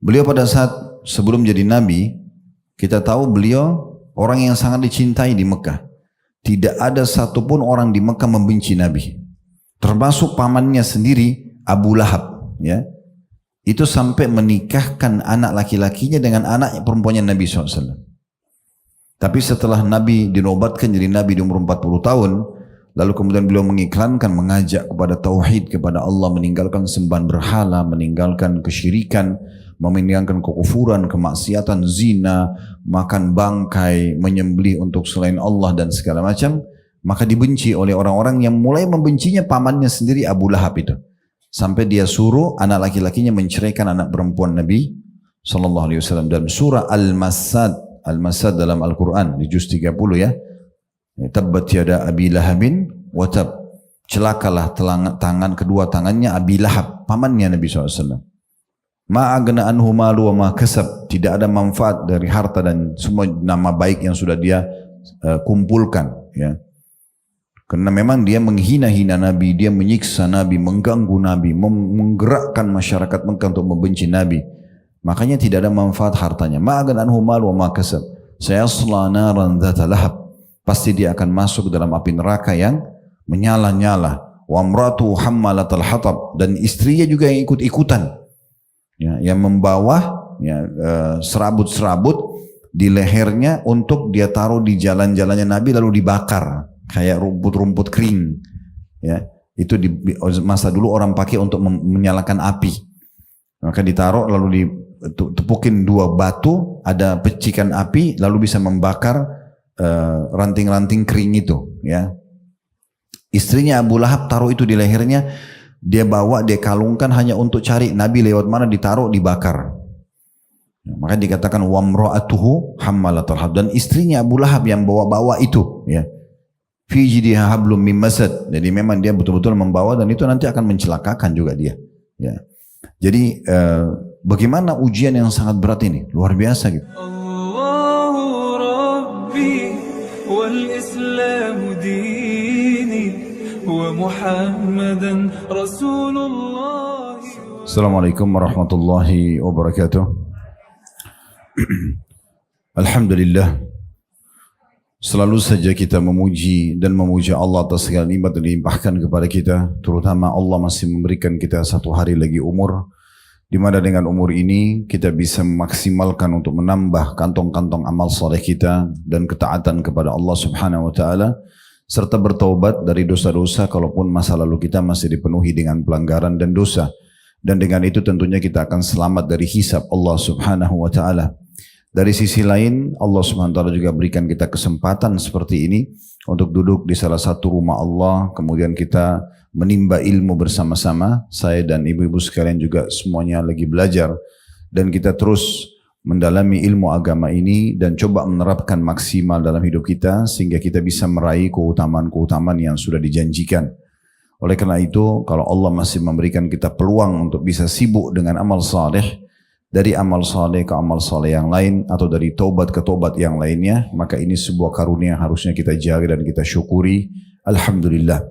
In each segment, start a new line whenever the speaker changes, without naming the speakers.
Beliau pada saat sebelum jadi nabi, kita tahu beliau orang yang sangat dicintai di Mekah. Tidak ada satupun orang di Mekah membenci Nabi. Termasuk pamannya sendiri, Abu Lahab. Ya. Itu sampai menikahkan anak laki-lakinya dengan anak perempuannya Nabi SAW. Tapi setelah Nabi dinobatkan jadi Nabi di umur 40 tahun, lalu kemudian beliau mengiklankan, mengajak kepada tauhid, kepada Allah, meninggalkan sembahan berhala, meninggalkan kesyirikan, meninggalkan kekufuran, kemaksiatan, zina, makan bangkai, menyembelih untuk selain Allah dan segala macam, maka dibenci oleh orang-orang yang mulai membencinya pamannya sendiri Abu Lahab itu. Sampai dia suruh anak laki-lakinya menceraikan anak perempuan Nabi SAW. Dalam surah Al-Masad dalam Al-Quran di juz 30 ya. Tabbat yada Abi Lahabin wa tab. Celakalah tangan kedua tangannya Abi Lahab, pamannya Nabi SAW. Ma'agna anhu malu wa ma kasab. Tidak ada manfaat dari harta dan semua nama baik yang sudah dia kumpulkan. Ya. Karena memang dia menghina-hina Nabi, dia menyiksa Nabi, mengganggu Nabi, menggerakkan masyarakat Mekah untuk membenci Nabi. Makanya tidak ada manfaat hartanya. Ma'agna anhu malu wa ma kasab. Sayasla naran dzata lahab. Pasti dia akan masuk dalam api neraka yang menyala-nyala. Wa amratu hammalatal hatab. Dan istrinya juga yang ikut-ikutan. Ya, yang membawa ya, serabut-serabut di lehernya untuk dia taruh di jalan-jalannya Nabi lalu dibakar kayak rumput-rumput kering. Ya, itu di masa dulu orang pakai untuk menyalakan api. Maka ditaruh lalu ditepukin dua batu, ada pecikan api lalu bisa membakar ranting-ranting kering itu. Ya, istrinya Abu Lahab taruh itu di lehernya. Dia bawa, dia kalungkan hanya untuk cari Nabi lewat mana ditaruh, dibakar. Maka dikatakan wamra'atuhu hammalatul hatab, dan istrinya Abu Lahab yang bawa-bawa itu ya. Fi jidha hablum min masad. Jadi memang dia betul-betul membawa dan itu nanti akan mencelakakan juga dia. Ya. Jadi bagaimana ujian yang sangat berat ini? Luar biasa gitu. Allahu Rabbi wal Islamu dini. Assalamualaikum warahmatullahi wabarakatuh. Alhamdulillah, selalu saja kita memuji dan memuja Allah atas segala nikmat yang dilimpahkan kepada kita, terutama Allah masih memberikan kita satu hari lagi umur, di mana dengan umur ini kita bisa memaksimalkan untuk menambah kantong-kantong amal saleh kita dan ketaatan kepada Allah Subhanahu wa taala, serta bertaubat dari dosa-dosa kalaupun masa lalu kita masih dipenuhi dengan pelanggaran dan dosa. Dan dengan itu tentunya kita akan selamat dari hisab Allah Subhanahu wa taala. Dari sisi lain, Allah Subhanahu wa taala juga berikan kita kesempatan seperti ini untuk duduk di salah satu rumah Allah, kemudian kita menimba ilmu bersama-sama. Saya dan ibu-ibu sekalian juga semuanya lagi belajar dan kita terus mendalami ilmu agama ini dan coba menerapkan maksimal dalam hidup kita sehingga kita bisa meraih keutamaan-keutamaan yang sudah dijanjikan. Oleh karena itu, kalau Allah masih memberikan kita peluang untuk bisa sibuk dengan amal saleh, dari amal saleh ke amal saleh yang lain atau dari taubat ke taubat yang lainnya, maka ini sebuah karunia yang harusnya kita jaga dan kita syukuri. Alhamdulillah.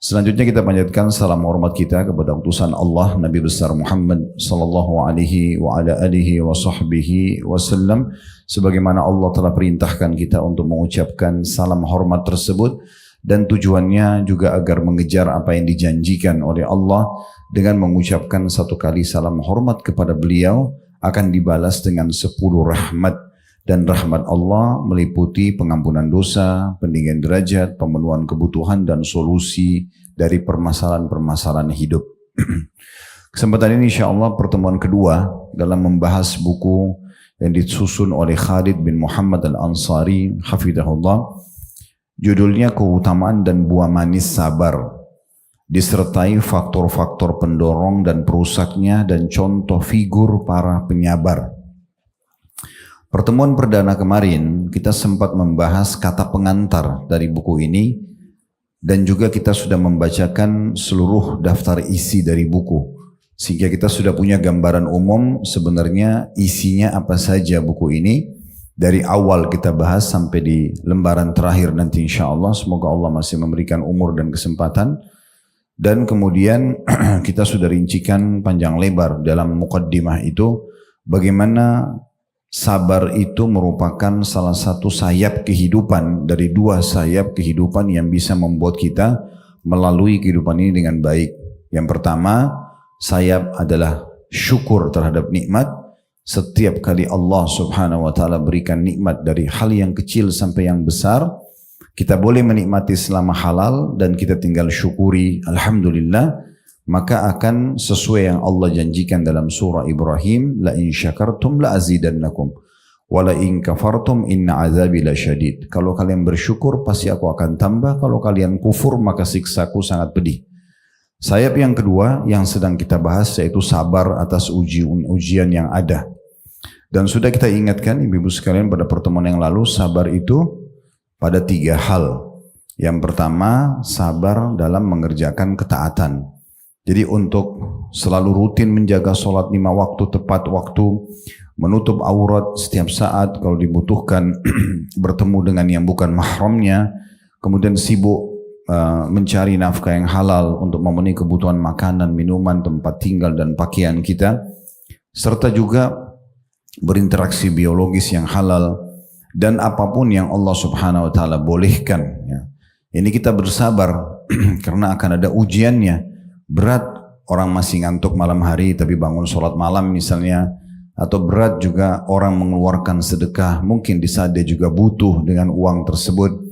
Selanjutnya kita panjatkan salam hormat kita kepada utusan Allah Nabi besar Muhammad sallallahu alaihi wa ala alihi wa sahbihi wasallam, sebagaimana Allah telah perintahkan kita untuk mengucapkan salam hormat tersebut, dan tujuannya juga agar mengejar apa yang dijanjikan oleh Allah. Dengan mengucapkan satu kali salam hormat kepada beliau akan dibalas dengan 10 rahmat. Dan rahmat Allah meliputi pengampunan dosa, peninggian derajat, pemenuhan kebutuhan dan solusi dari permasalahan-permasalahan hidup. Kesempatan ini insyaAllah pertemuan kedua dalam membahas buku yang disusun oleh Khalid bin Muhammad Al-Ansari hafidhahullah. Judulnya Keutamaan dan Buah Manis Sabar, disertai faktor-faktor pendorong dan perusaknya dan contoh figur para penyabar. Pertemuan perdana kemarin kita sempat membahas kata pengantar dari buku ini dan juga kita sudah membacakan seluruh daftar isi dari buku sehingga kita sudah punya gambaran umum sebenarnya isinya apa saja buku ini dari awal kita bahas sampai di lembaran terakhir nanti insyaallah. Semoga Allah masih memberikan umur dan kesempatan. Dan kemudian kita sudah rincikan panjang lebar dalam muqaddimah itu bagaimana sabar itu merupakan salah satu sayap kehidupan dari dua sayap kehidupan yang bisa membuat kita melalui kehidupan ini dengan baik. Yang pertama, sayap adalah syukur terhadap nikmat. Setiap kali Allah subhanahu wa ta'ala berikan nikmat dari hal yang kecil sampai yang besar, kita boleh menikmati selama halal dan kita tinggal syukuri, alhamdulillah, maka akan sesuai yang Allah janjikan dalam surah Ibrahim, la in syakartum la azidannakum wa la in kafartum inna azabi lasyadid. Kalau kalian bersyukur pasti aku akan tambah, kalau kalian kufur maka siksaku sangat pedih. Sayap yang kedua yang sedang kita bahas yaitu sabar atas ujian yang ada. Dan sudah kita ingatkan ibu-ibu sekalian pada pertemuan yang lalu, sabar itu pada 3 hal. Yang pertama, sabar dalam mengerjakan ketaatan. Jadi untuk selalu rutin menjaga sholat 5 waktu tepat waktu, menutup aurat setiap saat kalau dibutuhkan, bertemu dengan yang bukan mahramnya, kemudian sibuk mencari nafkah yang halal untuk memenuhi kebutuhan makanan, minuman, tempat tinggal dan pakaian kita, serta juga berinteraksi biologis yang halal dan apapun yang Allah subhanahu wa ta'ala bolehkan. Ini kita bersabar karena akan ada ujiannya. Berat orang masih ngantuk malam hari tapi bangun sholat malam misalnya, atau berat juga orang mengeluarkan sedekah mungkin di saat dia juga butuh dengan uang tersebut,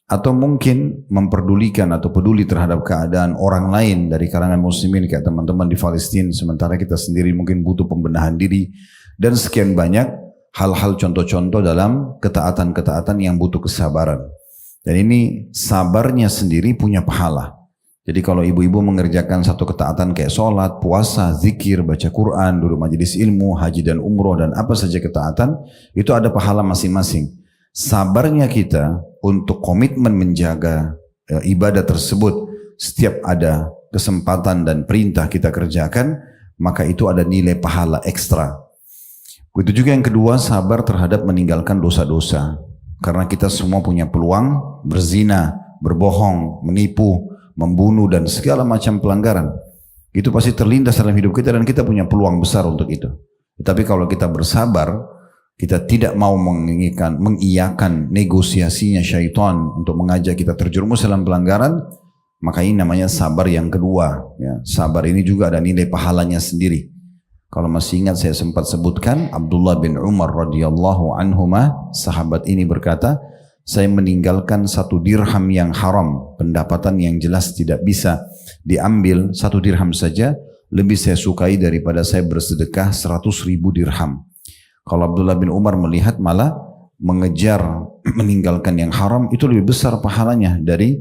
atau mungkin memperdulikan atau peduli terhadap keadaan orang lain dari kalangan muslimin kayak teman-teman di Palestina, sementara kita sendiri mungkin butuh pembenahan diri, dan sekian banyak hal-hal contoh-contoh dalam ketaatan-ketaatan yang butuh kesabaran. Dan ini sabarnya sendiri punya pahala. Jadi kalau ibu-ibu mengerjakan satu ketaatan kayak sholat, puasa, zikir, baca Quran, duduk majelis ilmu, haji dan umroh dan apa saja ketaatan, itu ada pahala masing-masing. Sabarnya kita untuk komitmen menjaga ibadah tersebut, setiap ada kesempatan dan perintah kita kerjakan, maka itu ada nilai pahala ekstra. Begitu juga yang kedua, sabar terhadap meninggalkan dosa-dosa. Karena kita semua punya peluang berzina, berbohong, menipu, membunuh dan segala macam pelanggaran. Itu pasti terlintas dalam hidup kita dan kita punya peluang besar untuk itu. Tetapi kalau kita bersabar, kita tidak mau mengiyakan negosiasinya syaitan untuk mengajak kita terjerumus dalam pelanggaran, maka ini namanya sabar yang kedua. Ya, sabar ini juga ada nilai pahalanya sendiri. Kalau masih ingat saya sempat sebutkan Abdullah bin Umar radhiyallahu anhuma, sahabat ini berkata, saya meninggalkan 1 dirham yang haram, pendapatan yang jelas tidak bisa diambil, 1 dirham saja lebih saya sukai daripada saya bersedekah 100.000 dirham. Kalau Abdullah bin Umar melihat malah mengejar meninggalkan yang haram itu lebih besar pahalanya dari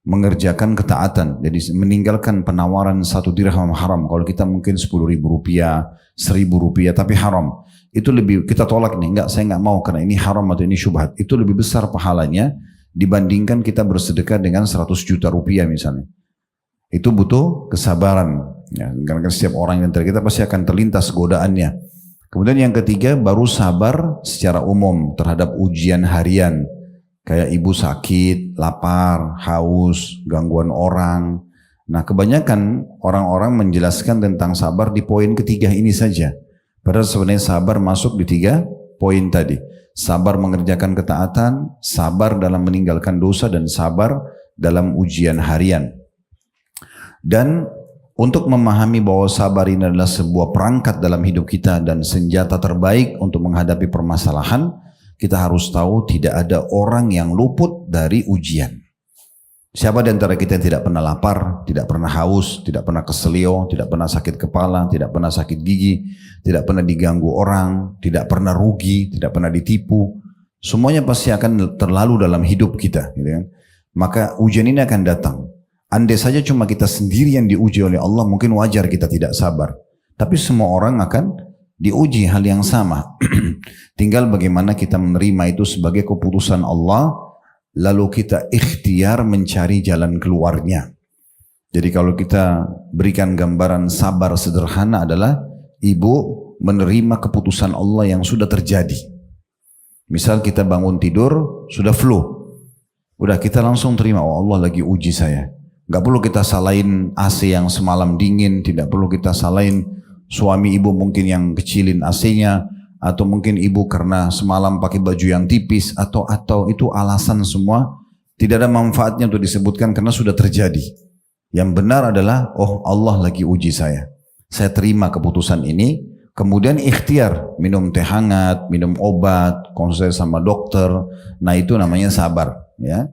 mengerjakan ketaatan. Jadi meninggalkan penawaran 1 dirham haram. Kalau kita mungkin 10.000 rupiah, 1.000 rupiah tapi haram. Itu lebih kita tolak nih. Enggak, saya enggak mau karena ini haram atau ini syubhat. Itu lebih besar pahalanya dibandingkan kita bersedekah dengan 100 juta rupiah misalnya. Itu butuh kesabaran. Ya, karena setiap orang yang kita pasti akan terlintas godaannya. Kemudian yang ketiga baru sabar secara umum terhadap ujian harian. Kayak ibu sakit, lapar, haus, gangguan orang. Nah kebanyakan orang-orang menjelaskan tentang sabar di poin ketiga ini saja. Padahal sebenarnya sabar masuk di 3 poin tadi. Sabar mengerjakan ketaatan, sabar dalam meninggalkan dosa, dan sabar dalam ujian harian. Dan untuk memahami bahwa sabar ini adalah sebuah perangkat dalam hidup kita dan senjata terbaik untuk menghadapi permasalahan, kita harus tahu tidak ada orang yang luput dari ujian. Siapa di antara kita yang tidak pernah lapar, tidak pernah haus, tidak pernah keselio, tidak pernah sakit kepala, tidak pernah sakit gigi, tidak pernah diganggu orang, tidak pernah rugi, tidak pernah ditipu. Semuanya pasti akan terlalu dalam hidup kita. Gitu kan? Maka ujian ini akan datang. Andai saja cuma kita sendiri yang diuji oleh Allah, mungkin wajar kita tidak sabar. Tapi semua orang akan diuji hal yang sama. Tinggal bagaimana kita menerima itu sebagai keputusan Allah, lalu kita ikhtiar mencari jalan keluarnya. Jadi kalau kita berikan gambaran sabar sederhana adalah ibu menerima keputusan Allah yang sudah terjadi. Misal kita bangun tidur, sudah flu. Udah kita langsung terima, oh Allah lagi uji saya. Gak perlu kita salahin AC yang semalam dingin, tidak perlu kita salahin suami ibu mungkin yang kecilin AC-nya, atau mungkin ibu karena semalam pakai baju yang tipis, atau itu alasan semua, tidak ada manfaatnya untuk disebutkan karena sudah terjadi. Yang benar adalah, oh Allah lagi uji saya terima keputusan ini, kemudian ikhtiar, minum teh hangat, minum obat, konsul sama dokter, nah itu namanya sabar. Ya,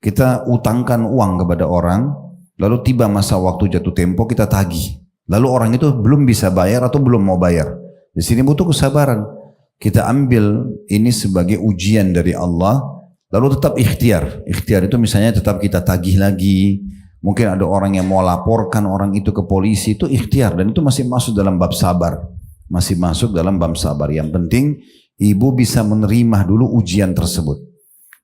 kita utangkan uang kepada orang, lalu tiba masa waktu jatuh tempo kita tagih, lalu orang itu belum bisa bayar atau belum mau bayar. Di sini butuh kesabaran. Kita ambil ini sebagai ujian dari Allah, lalu tetap ikhtiar. Ikhtiar itu misalnya tetap kita tagih lagi. Mungkin ada orang yang mau laporkan orang itu ke polisi, itu ikhtiar, dan itu masih masuk dalam bab sabar. Masih masuk dalam bab sabar. Yang penting ibu bisa menerima dulu ujian tersebut.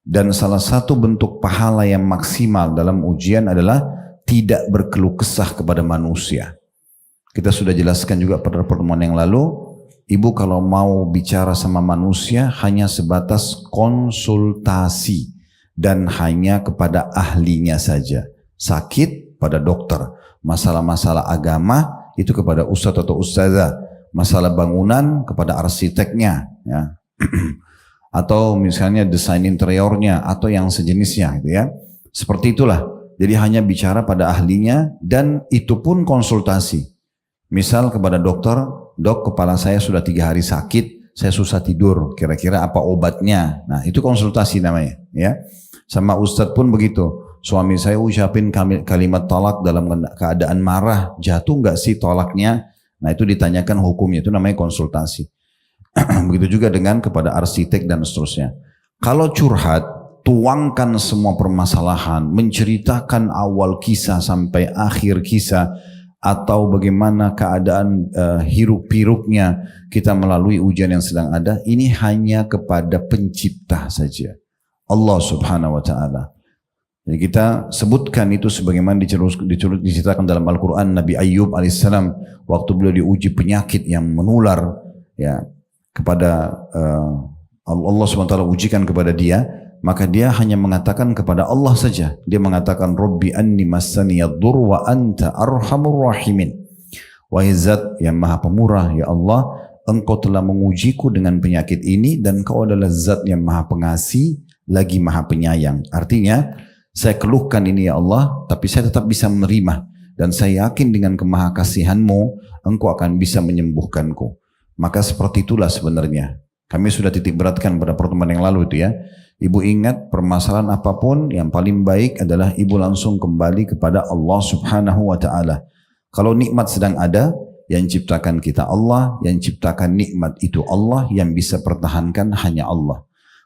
Dan salah satu bentuk pahala yang maksimal dalam ujian adalah tidak berkeluh kesah kepada manusia. Kita sudah jelaskan juga pada pertemuan yang lalu, ibu kalau mau bicara sama manusia hanya sebatas konsultasi dan hanya kepada ahlinya saja. Sakit pada dokter, masalah-masalah agama itu kepada ustadz atau ustazah, masalah bangunan kepada arsiteknya, ya. Atau misalnya desain interiornya atau yang sejenisnya, gitu ya. Seperti itulah. Jadi hanya bicara pada ahlinya, dan itu pun konsultasi. Misal kepada dokter, dok kepala saya sudah 3 hari sakit, saya susah tidur, kira-kira apa obatnya? Nah itu konsultasi namanya, ya. Sama ustadz pun begitu, suami saya ucapin kalimat talak dalam keadaan marah, jatuh nggak sih talaknya? Nah itu ditanyakan hukumnya, itu namanya konsultasi. Begitu juga dengan kepada arsitek dan seterusnya. Kalau curhat, tuangkan semua permasalahan, menceritakan awal kisah sampai akhir kisah, atau bagaimana keadaan hiruk-pikuknya kita melalui ujian yang sedang ada, ini hanya kepada pencipta saja, Allah subhanahu wa ta'ala. Jadi kita sebutkan itu sebagaimana diceritakan dalam Al-Quran. Nabi Ayyub alaihissalam waktu beliau diuji penyakit yang menular, ya, kepada Allah SWT ujikan kepada dia, maka dia hanya mengatakan kepada Allah saja. Dia mengatakan, Rabbi anni massani yadhur wa anta arhamur rahimin. Wahai Zat yang maha pemurah, ya Allah, engkau telah mengujiku dengan penyakit ini, dan kau adalah Zat yang maha pengasih lagi maha penyayang. Artinya saya keluhkan ini ya Allah, tapi saya tetap bisa menerima, dan saya yakin dengan kemahakasihanmu engkau akan bisa menyembuhkanku. Maka seperti itulah sebenarnya. Kami sudah titik beratkan pada pertemuan yang lalu itu, ya. Ibu ingat, permasalahan apapun yang paling baik adalah ibu langsung kembali kepada Allah subhanahu wa ta'ala. Kalau nikmat sedang ada, yang ciptakan kita Allah, yang ciptakan nikmat itu Allah, yang bisa pertahankan hanya Allah.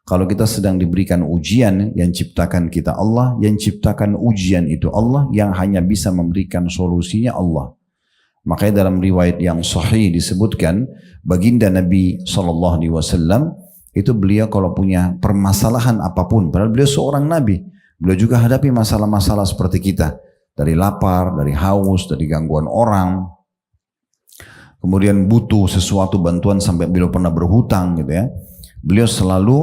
Kalau kita sedang diberikan ujian, yang ciptakan kita Allah, yang ciptakan ujian itu Allah, yang hanya bisa memberikan solusinya Allah. Makanya dalam riwayat yang sahih disebutkan, baginda Nabi SAW itu beliau kalau punya permasalahan apapun, padahal beliau seorang Nabi, beliau juga hadapi masalah-masalah seperti kita, dari lapar, dari haus, dari gangguan orang, kemudian butuh sesuatu bantuan sampai beliau pernah berhutang, gitu ya. Beliau selalu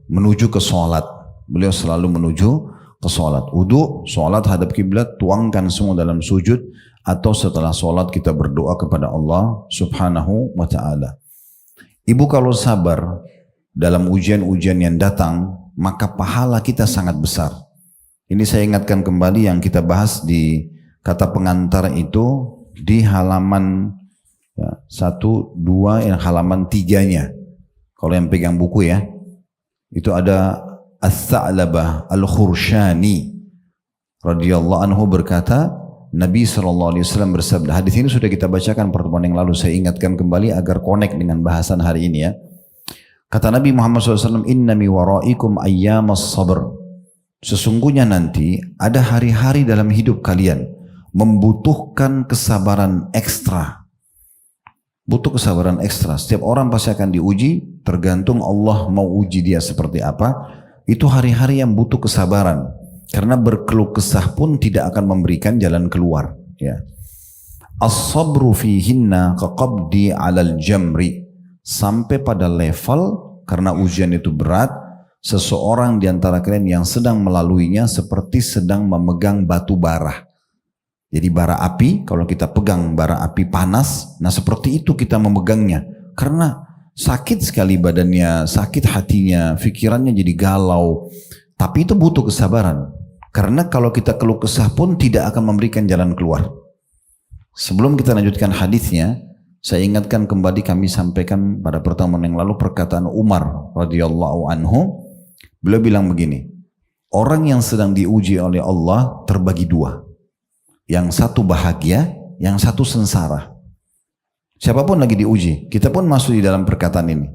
menuju ke sholat, beliau selalu menuju ke sholat. Wudu, sholat hadap kiblat, tuangkan semua dalam sujud, atau setelah sholat kita berdoa kepada Allah subhanahu wa ta'ala. Ibu kalau sabar dalam ujian-ujian yang datang, maka pahala kita sangat besar. Ini saya ingatkan kembali yang kita bahas di kata pengantar itu di halaman 1, 2, yang halaman 3-nya. Kalau yang pegang buku ya, itu ada Ats-Tsa'labah Al-Khursyani radhiyallahu anhu berkata, Nabi SAW bersabda, hadis ini sudah kita bacakan pertemuan yang lalu, saya ingatkan kembali agar connect dengan bahasan hari ini ya. Kata Nabi Muhammad SAW, Inna mi waraikum ayyamas sabr. Sesungguhnya nanti ada hari-hari dalam hidup kalian membutuhkan kesabaran ekstra. Butuh kesabaran ekstra. Setiap orang pasti akan diuji, tergantung Allah mau uji dia seperti apa. Itu hari-hari yang butuh kesabaran. Karena berkeluh kesah pun tidak akan memberikan jalan keluar. Ya. As-sabru fihinna kaqabdi 'alal jamri. Sampai pada level karena ujian itu berat, seseorang di antara kalian yang sedang melaluinya seperti sedang memegang batu bara. Jadi bara api, kalau kita pegang bara api panas, nah seperti itu kita memegangnya. Karena sakit sekali badannya, sakit hatinya, pikirannya jadi galau. Tapi itu butuh kesabaran. Karena kalau kita keluh kesah pun tidak akan memberikan jalan keluar. Sebelum kita lanjutkan hadisnya, saya ingatkan kembali kami sampaikan pada pertemuan yang lalu perkataan Umar radhiyallahu anhu. Beliau bilang begini, orang yang sedang diuji oleh Allah terbagi dua. Yang satu bahagia, yang satu sengsara. Siapapun lagi diuji, kita pun masuk di dalam perkataan ini.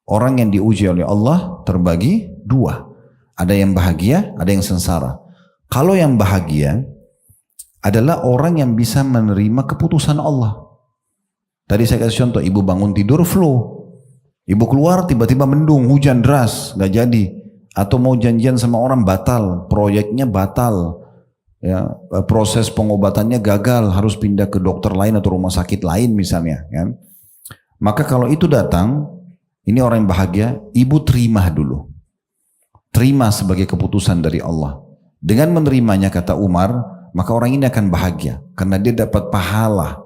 Orang yang diuji oleh Allah terbagi dua. Ada yang bahagia, ada yang sengsara. Kalau yang bahagia adalah orang yang bisa menerima keputusan Allah. Tadi saya kasih contoh, ibu bangun tidur flu. Ibu keluar tiba-tiba mendung, hujan deras, gak jadi. Atau mau janjian sama orang batal, proyeknya batal. Ya, proses pengobatannya gagal, harus pindah ke dokter lain atau rumah sakit lain misalnya, kan? Maka kalau itu datang, ini orang yang bahagia, ibu terima dulu, terima sebagai keputusan dari Allah. Dengan menerimanya, kata Umar, maka orang ini akan bahagia karena dia dapat pahala,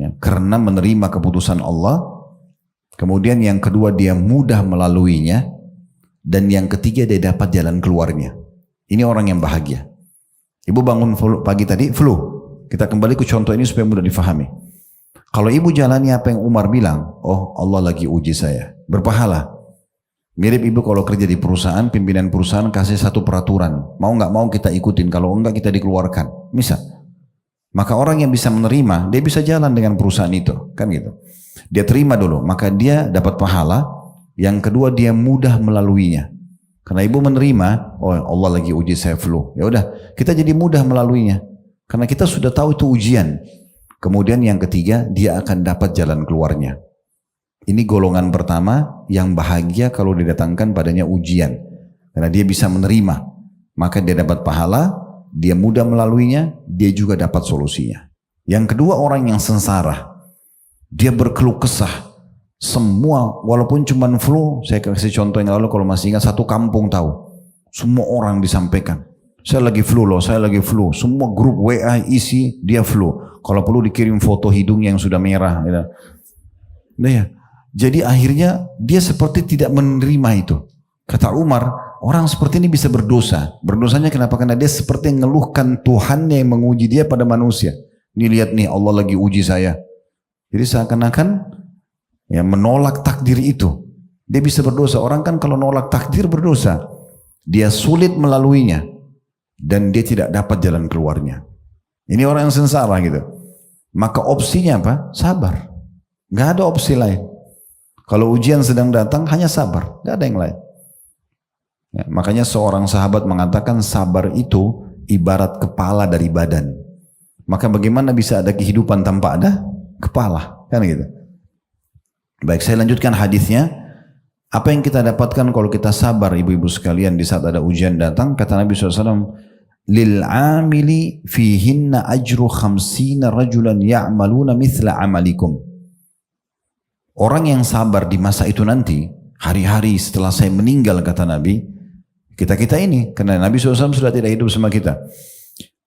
ya, karena menerima keputusan Allah. Kemudian yang kedua, dia mudah melaluinya, dan yang ketiga, dia dapat jalan keluarnya. Ini orang yang bahagia. Ibu bangun pagi tadi flu. Kita kembali ke contoh ini supaya mudah difahami. Kalau ibu jalani apa yang Umar bilang, oh Allah lagi uji saya, berpahala. Mirip ibu kalau kerja di perusahaan, pimpinan perusahaan kasih satu peraturan, mau nggak mau kita ikutin, kalau enggak kita dikeluarkan. Misal, maka orang yang bisa menerima, dia bisa jalan dengan perusahaan itu, kan gitu. Dia terima dulu, maka dia dapat pahala. Yang kedua, dia mudah melaluinya. Karena ibu menerima, oh Allah lagi uji saya flu. Ya udah, kita jadi mudah melaluinya. Karena kita sudah tahu itu ujian. Kemudian yang ketiga, dia akan dapat jalan keluarnya. Ini golongan pertama yang bahagia kalau didatangkan padanya ujian. Karena dia bisa menerima. Maka dia dapat pahala, dia mudah melaluinya, dia juga dapat solusinya. Yang kedua, orang yang sengsara. Dia berkeluh kesah. Semua, walaupun cuma flu, saya kasih contoh yang lalu kalau masih ingat, satu kampung tahu. Semua orang disampaikan. Saya lagi flu loh, saya lagi flu. Semua grup WA isi, dia flu. Kalau perlu dikirim foto hidungnya yang sudah merah. Gitu. Nah ya. Jadi akhirnya dia seperti tidak menerima itu. Kata Umar, orang seperti ini bisa berdosa. Berdosanya kenapa? Karena dia seperti mengeluhkan Tuhannya yang menguji dia pada manusia. Ini lihat nih, Allah lagi uji saya. Jadi seakan-akan ya menolak takdir itu. Dia bisa berdosa. Orang kan kalau nolak takdir berdosa. Dia sulit melaluinya. Dan dia tidak dapat jalan keluarnya. Ini orang yang sengsara gitu. Maka opsinya apa? Sabar. Gak ada opsi lain. Kalau ujian sedang datang hanya sabar. Gak ada yang lain. Ya, makanya seorang sahabat mengatakan sabar itu ibarat kepala dari badan. Maka bagaimana bisa ada kehidupan tanpa ada kepala? Kan gitu. Baik, saya lanjutkan hadisnya. Apa yang kita dapatkan kalau kita sabar, ibu-ibu sekalian, di saat ada ujian datang? Kata Nabi SAW, lil amili fihinna ajru khamsina rajulan ya'maluna mithla amalikum. Orang yang sabar di masa itu nanti, hari-hari setelah saya meninggal, kata Nabi, kita-kita ini, karena Nabi SAW sudah tidak hidup sama kita.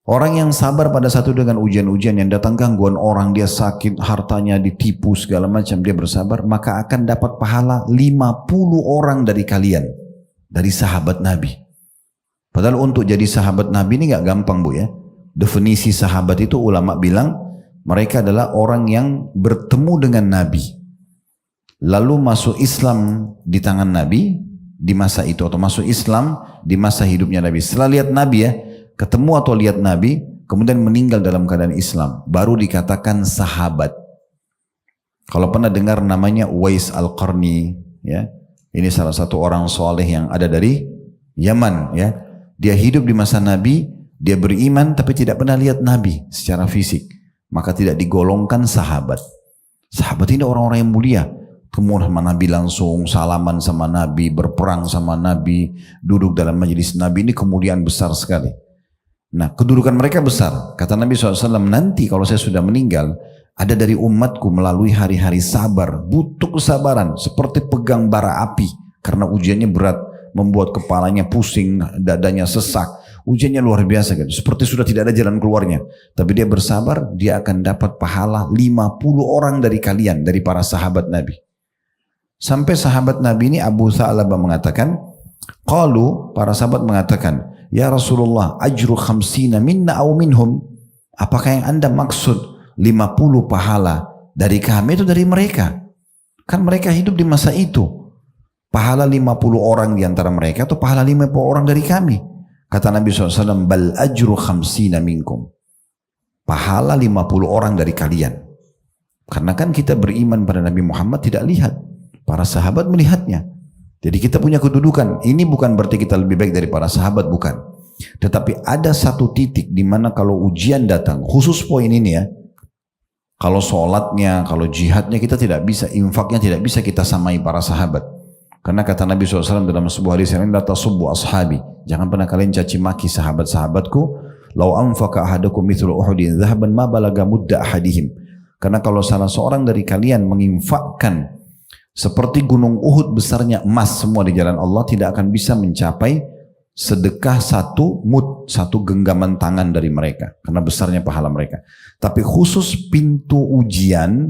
Orang yang sabar pada satu dengan ujian-ujian yang datang, gangguan orang, dia sakit, hartanya ditipu, segala macam, dia bersabar, maka akan dapat pahala 50 orang dari kalian, dari sahabat Nabi. Padahal untuk jadi sahabat Nabi ini gak gampang, Bu, ya. Definisi sahabat itu ulama bilang, mereka adalah orang yang bertemu dengan Nabi, lalu masuk Islam di tangan Nabi di masa itu, atau masuk Islam di masa hidupnya Nabi. Setelah lihat Nabi, ya, ketemu atau lihat Nabi, kemudian meninggal dalam keadaan Islam, baru dikatakan sahabat. Kalau pernah dengar namanya Uwais Al-Qarni, ya, ini salah satu orang soleh yang ada dari Yaman, ya. Dia hidup di masa Nabi, dia beriman tapi tidak pernah lihat Nabi secara fisik, maka tidak digolongkan sahabat. Sahabat ini orang-orang yang mulia. Kemudian sama Nabi langsung, salaman sama Nabi, berperang sama Nabi, duduk dalam majelis Nabi, ini kemuliaan besar sekali. Nah, kedudukan mereka besar. Kata Nabi SAW, nanti kalau saya sudah meninggal, ada dari umatku melalui hari-hari sabar, butuh kesabaran, seperti pegang bara api, karena ujiannya berat, membuat kepalanya pusing, dadanya sesak. ujiannya luar biasa kan, seperti sudah tidak ada jalan keluarnya. Tapi dia bersabar, dia akan dapat pahala 50 orang dari kalian, dari para sahabat Nabi. Sampai sahabat Nabi ini Abu Tha'labah mengatakan, qalu, para sahabat mengatakan, ya Rasulullah, ajru khamsina minna au minhum. Apakah yang anda maksud 50 pahala dari kami atau dari mereka? Kan mereka hidup di masa itu. Pahala 50 orang di antara mereka atau pahala 50 orang dari kami? Kata Nabi SAW, bal ajru khamsina minkum. Pahala 50 orang dari kalian. Karena kan kita beriman pada Nabi Muhammad tidak lihat. Para sahabat melihatnya. Jadi kita punya kedudukan. Ini bukan berarti kita lebih baik dari para sahabat, bukan. Tetapi ada satu titik di mana kalau ujian datang, khusus poin ini ya, kalau sholatnya, kalau jihadnya kita tidak bisa, infaknya tidak bisa kita samai para sahabat. Karena kata Nabi SAW dalam sebuah hadis yang lain, la tasubbu ashabi. Jangan pernah kalian caci maki sahabat-sahabatku. Lau anfaqa ahadukum mithlu uhudin dhahaban ma balaga mudda ahadihim. Karena kalau salah seorang dari kalian menginfakkan seperti gunung Uhud besarnya emas semua di jalan Allah, tidak akan bisa mencapai sedekah satu mud, satu genggaman tangan dari mereka. Karena besarnya pahala mereka. Tapi khusus pintu ujian,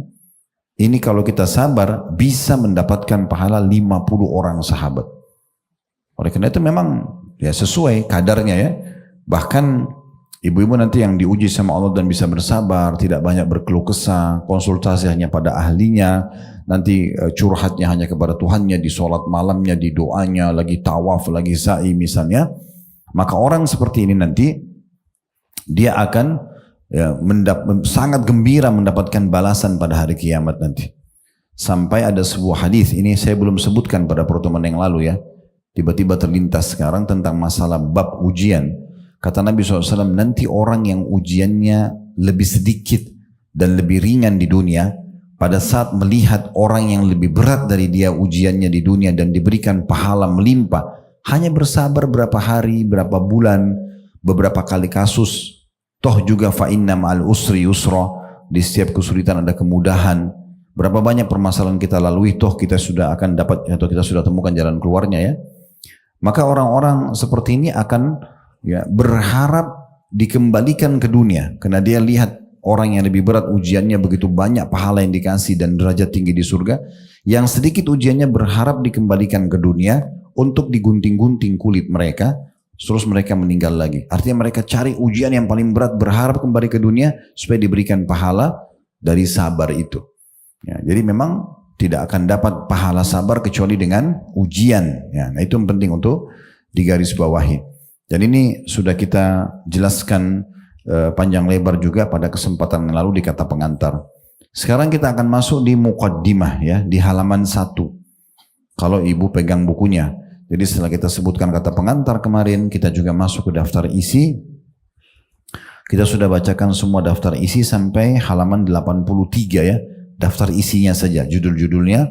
ini kalau kita sabar, bisa mendapatkan pahala 50 orang sahabat. Oleh karena itu memang ya sesuai kadarnya ya. Bahkan ibu-ibu nanti yang diuji sama Allah dan bisa bersabar, tidak banyak berkeluh kesah, konsultasi hanya pada ahlinya, nanti curhatnya hanya kepada Tuhannya, di sholat malamnya, di doanya, lagi tawaf, lagi sa'i misalnya, maka orang seperti ini nanti dia akan ya, sangat gembira mendapatkan balasan pada hari kiamat nanti. Sampai ada sebuah hadis, ini saya belum sebutkan pada pertemuan yang lalu ya, tiba-tiba terlintas sekarang tentang masalah bab ujian. Kata Nabi SAW, nanti orang yang ujiannya lebih sedikit dan lebih ringan di dunia, pada saat melihat orang yang lebih berat dari dia ujiannya di dunia dan diberikan pahala melimpah, hanya bersabar berapa hari, berapa bulan, beberapa kali kasus, toh juga fa inna ma'al usri yusra, di setiap kesulitan ada kemudahan. Berapa banyak permasalahan kita lalui, toh kita sudah akan dapat atau kita sudah temukan jalan keluarnya ya. Maka orang-orang seperti ini akan ya, berharap dikembalikan ke dunia karena dia lihat orang yang lebih berat ujiannya begitu banyak pahala yang dikasih dan derajat tinggi di surga, yang sedikit ujiannya berharap dikembalikan ke dunia untuk digunting-gunting kulit mereka, terus mereka meninggal lagi. Artinya mereka cari ujian yang paling berat, berharap kembali ke dunia supaya diberikan pahala dari sabar itu ya. Jadi memang tidak akan dapat pahala sabar kecuali dengan ujian ya. Nah itu yang penting untuk digarisbawahi. Dan ini sudah kita jelaskan panjang lebar juga pada kesempatan yang lalu di kata pengantar. Sekarang kita akan masuk di muqaddimah ya, di halaman 1. Kalau ibu pegang bukunya. Jadi setelah kita sebutkan kata pengantar kemarin, kita juga masuk ke daftar isi. Kita sudah bacakan semua daftar isi sampai halaman 83 ya. Daftar isinya saja, judul-judulnya.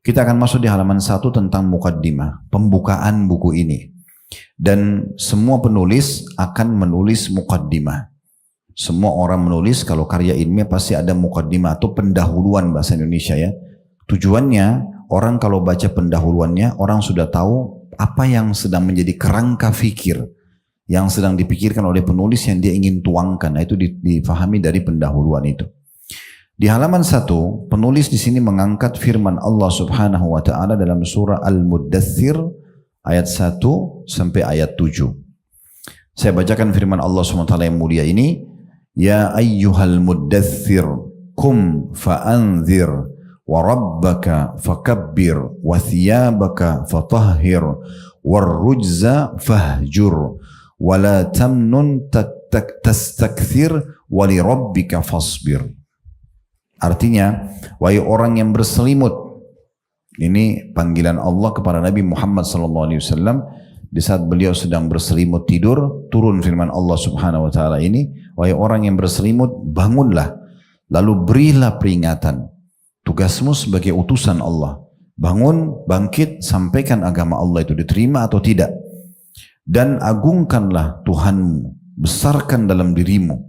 Kita akan masuk di halaman 1 tentang muqaddimah, pembukaan buku ini. Dan semua penulis akan menulis muqaddimah. Semua orang menulis kalau karya ilmiah pasti ada muqaddimah atau pendahuluan bahasa Indonesia ya. Tujuannya orang kalau baca pendahuluannya, orang sudah tahu apa yang sedang menjadi kerangka fikir yang sedang dipikirkan oleh penulis yang dia ingin tuangkan. Nah itu difahami dari pendahuluan itu. Di halaman 1, penulis di sini mengangkat firman Allah Subhanahu wa taala dalam surah Al-Muddathir ayat 1 sampai ayat 7. Saya bacakan firman Allah SWT yang mulia ini. Ya ayyuhal muddathir kum fa'anzir wa rabbaka fakabbir wa thiyabaka fatahhir warrujza fahjur wa la tamnun tastakthir wa li rabbika fasbir. Artinya, wahai orang yang berselimut. Ini panggilan Allah kepada Nabi Muhammad SAW di saat beliau sedang berselimut tidur, turun firman Allah Subhanahu wa taala ini, wahai orang yang berselimut, bangunlah, lalu berilah peringatan. Tugasmu sebagai utusan Allah. Bangun, bangkit, sampaikan agama Allah itu diterima atau tidak. Dan agungkanlah Tuhanmu, besarkan dalam dirimu,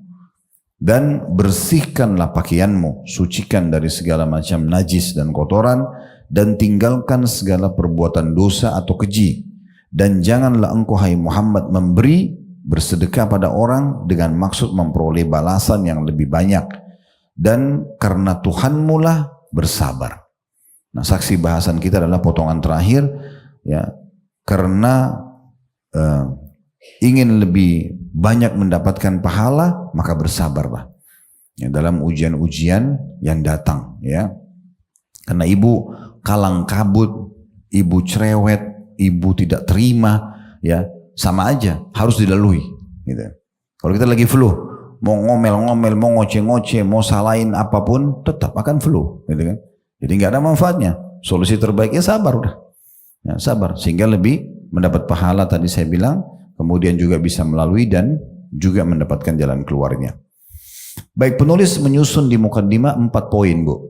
dan bersihkanlah pakaianmu, sucikan dari segala macam najis dan kotoran, dan tinggalkan segala perbuatan dosa atau keji. Dan janganlah engkau hai Muhammad memberi bersedekah pada orang dengan maksud memperoleh balasan yang lebih banyak, dan karena Tuhanmu lah bersabar. Nah, saksi bahasan kita adalah potongan terakhir, ya, karena ingin lebih banyak mendapatkan pahala, maka bersabarlah ya, dalam ujian-ujian yang datang, ya. Karena ibu kalang kabut, ibu cerewet, ibu tidak terima, ya, sama aja harus dilalui gitu. Kalau kita lagi flu, mau ngomel-ngomel, mau ngoceh-ngoceh, mau salahin apapun, tetap akan flu gitu kan. Jadi nggak ada manfaatnya. Solusi terbaiknya sabar udah, ya, sabar sehingga lebih mendapat pahala tadi saya bilang, kemudian juga bisa melalui dan juga mendapatkan jalan keluarnya. Baik, penulis menyusun di mukaddimah 4 poin, Bu.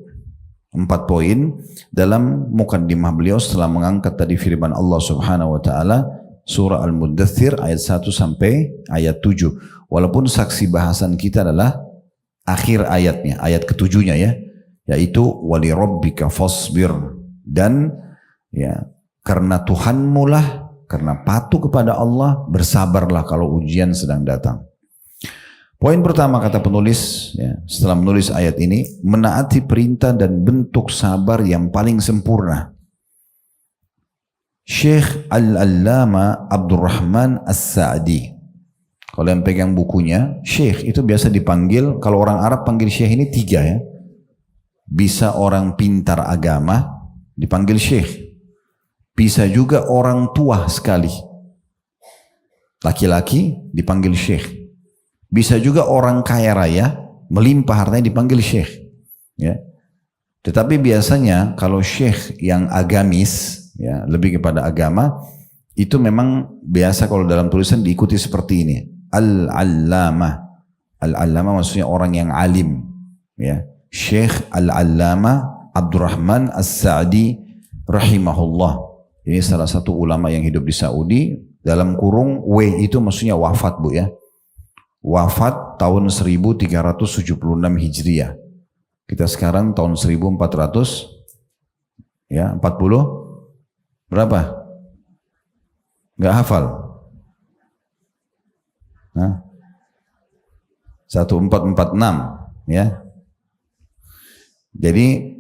4 poin dalam mukaddimah beliau setelah mengangkat tadi firman Allah Subhanahu wa taala surah Al-Muddathir ayat 1 sampai ayat 7. Walaupun saksi bahasan kita adalah akhir ayatnya, ayat ketujuhnya ya, yaitu wali rabbika fasbir, dan ya karena Tuhanmu lah, karena patuh kepada Allah, bersabarlah kalau ujian sedang datang. Poin pertama kata penulis, ya, setelah menulis ayat ini, menaati perintah dan bentuk sabar yang paling sempurna. Syekh Al-Allama Abdurrahman As-Sa'di, kalau yang pegang bukunya, Syekh itu biasa dipanggil, kalau orang Arab panggil Syekh ini 3 ya. Bisa orang pintar agama dipanggil Syekh, bisa juga orang tua sekali, laki-laki dipanggil Syekh, bisa juga orang kaya raya melimpah hartanya dipanggil Syekh, ya. Tetapi biasanya kalau Syekh yang agamis, ya, lebih kepada agama, itu memang biasa kalau dalam tulisan diikuti seperti ini, Al-Allamah. Al-Allamah maksudnya orang yang alim, ya. Syekh Al-Allamah Abdurrahman As-Sa'di rahimahullah. Ini salah satu ulama yang hidup di Saudi, dalam kurung W itu maksudnya wafat, Bu ya. Wafat tahun 1376 Hijriah. Kita sekarang tahun 1400 ya, 40 berapa? Enggak hafal. 1446 ya. Jadi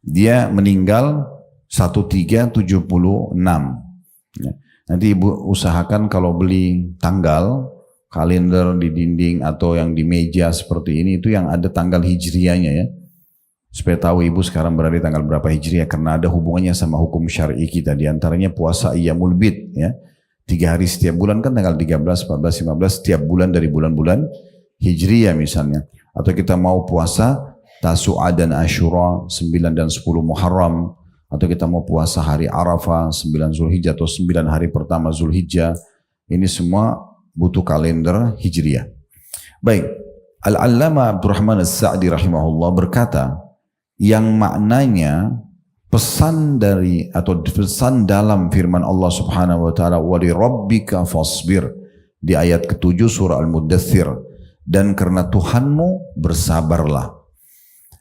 dia meninggal 1376 ya. Nanti ibu usahakan kalau beli tanggal kalender di dinding atau yang di meja seperti ini, itu yang ada tanggal hijriahnya ya, supaya tahu ibu sekarang berada di tanggal berapa hijriah, karena ada hubungannya sama hukum syar'i kita, diantaranya puasa Ayyamul Bid ya, 3 hari setiap bulan kan, tanggal 13, 14, 15 setiap bulan dari bulan-bulan hijriah misalnya. Atau kita mau puasa Tasu'a dan Ashura 9 dan 10 Muharram, atau kita mau puasa hari Arafah 9 Zulhijjah atau 9 hari pertama Zulhijjah. Ini semua butuh kalender hijriah. Baik, Al-Allama Abdurrahman As-Sa'di rahimahullah berkata, yang maknanya pesan dari atau pesan dalam firman Allah Subhanahu wa taala wa li rabbika fasbir di ayat ke-7 surah Al-Muddathir, dan karena Tuhanmu bersabarlah,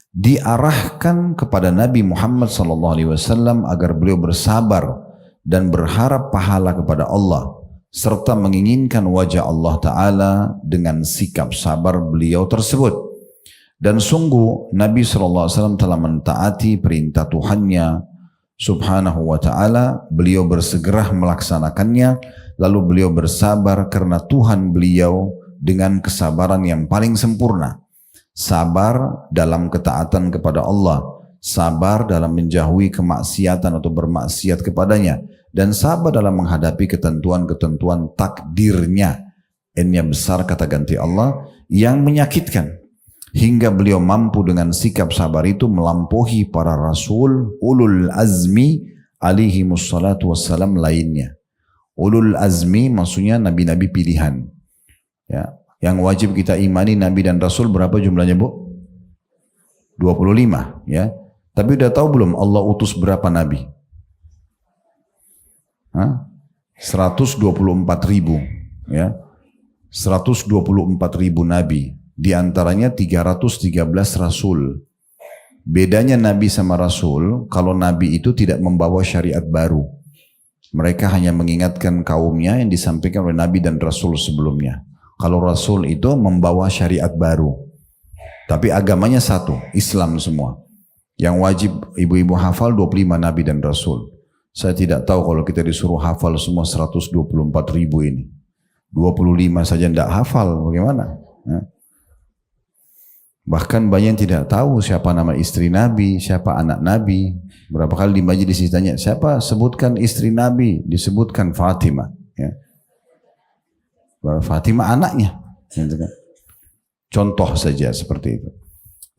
diarahkan kepada Nabi Muhammad SAW agar beliau bersabar dan berharap pahala kepada Allah, serta menginginkan wajah Allah Ta'ala dengan sikap sabar beliau tersebut. Dan sungguh Nabi SAW telah mentaati perintah Tuhannya Subhanahu wa Ta'ala, beliau bersegera melaksanakannya, lalu beliau bersabar karena Tuhan beliau dengan kesabaran yang paling sempurna. Sabar dalam ketaatan kepada Allah, sabar dalam menjauhi kemaksiatan atau bermaksiat kepadanya, dan sabar dalam menghadapi ketentuan-ketentuan takdirnya. N-nya besar kata ganti Allah, yang menyakitkan, hingga beliau mampu dengan sikap sabar itu melampaui para rasul ulul azmi alaihimus salatu wassalam lainnya. Ulul azmi maksudnya nabi-nabi pilihan ya. Yang wajib kita imani Nabi dan Rasul berapa jumlahnya, Bu? 25 ya. Tapi udah tahu belum Allah utus berapa Nabi? 124.000 ya. 124.000 Nabi. Di antaranya 313 Rasul. Bedanya Nabi sama Rasul, kalau Nabi itu tidak membawa syariat baru. Mereka hanya mengingatkan kaumnya yang disampaikan oleh Nabi dan Rasul sebelumnya. Kalau Rasul itu membawa syariat baru. Tapi agamanya satu, Islam semua. Yang wajib ibu-ibu hafal 25 Nabi dan Rasul. Saya tidak tahu kalau kita disuruh hafal semua 124 ribu ini. 25 saja tidak hafal, bagaimana? Bahkan banyak yang tidak tahu siapa nama istri Nabi, siapa anak Nabi. Berapa kali di majelis ditanya, siapa sebutkan istri Nabi? Disebutkan Fatimah. Ya. Fatimah anaknya. Contoh saja seperti itu.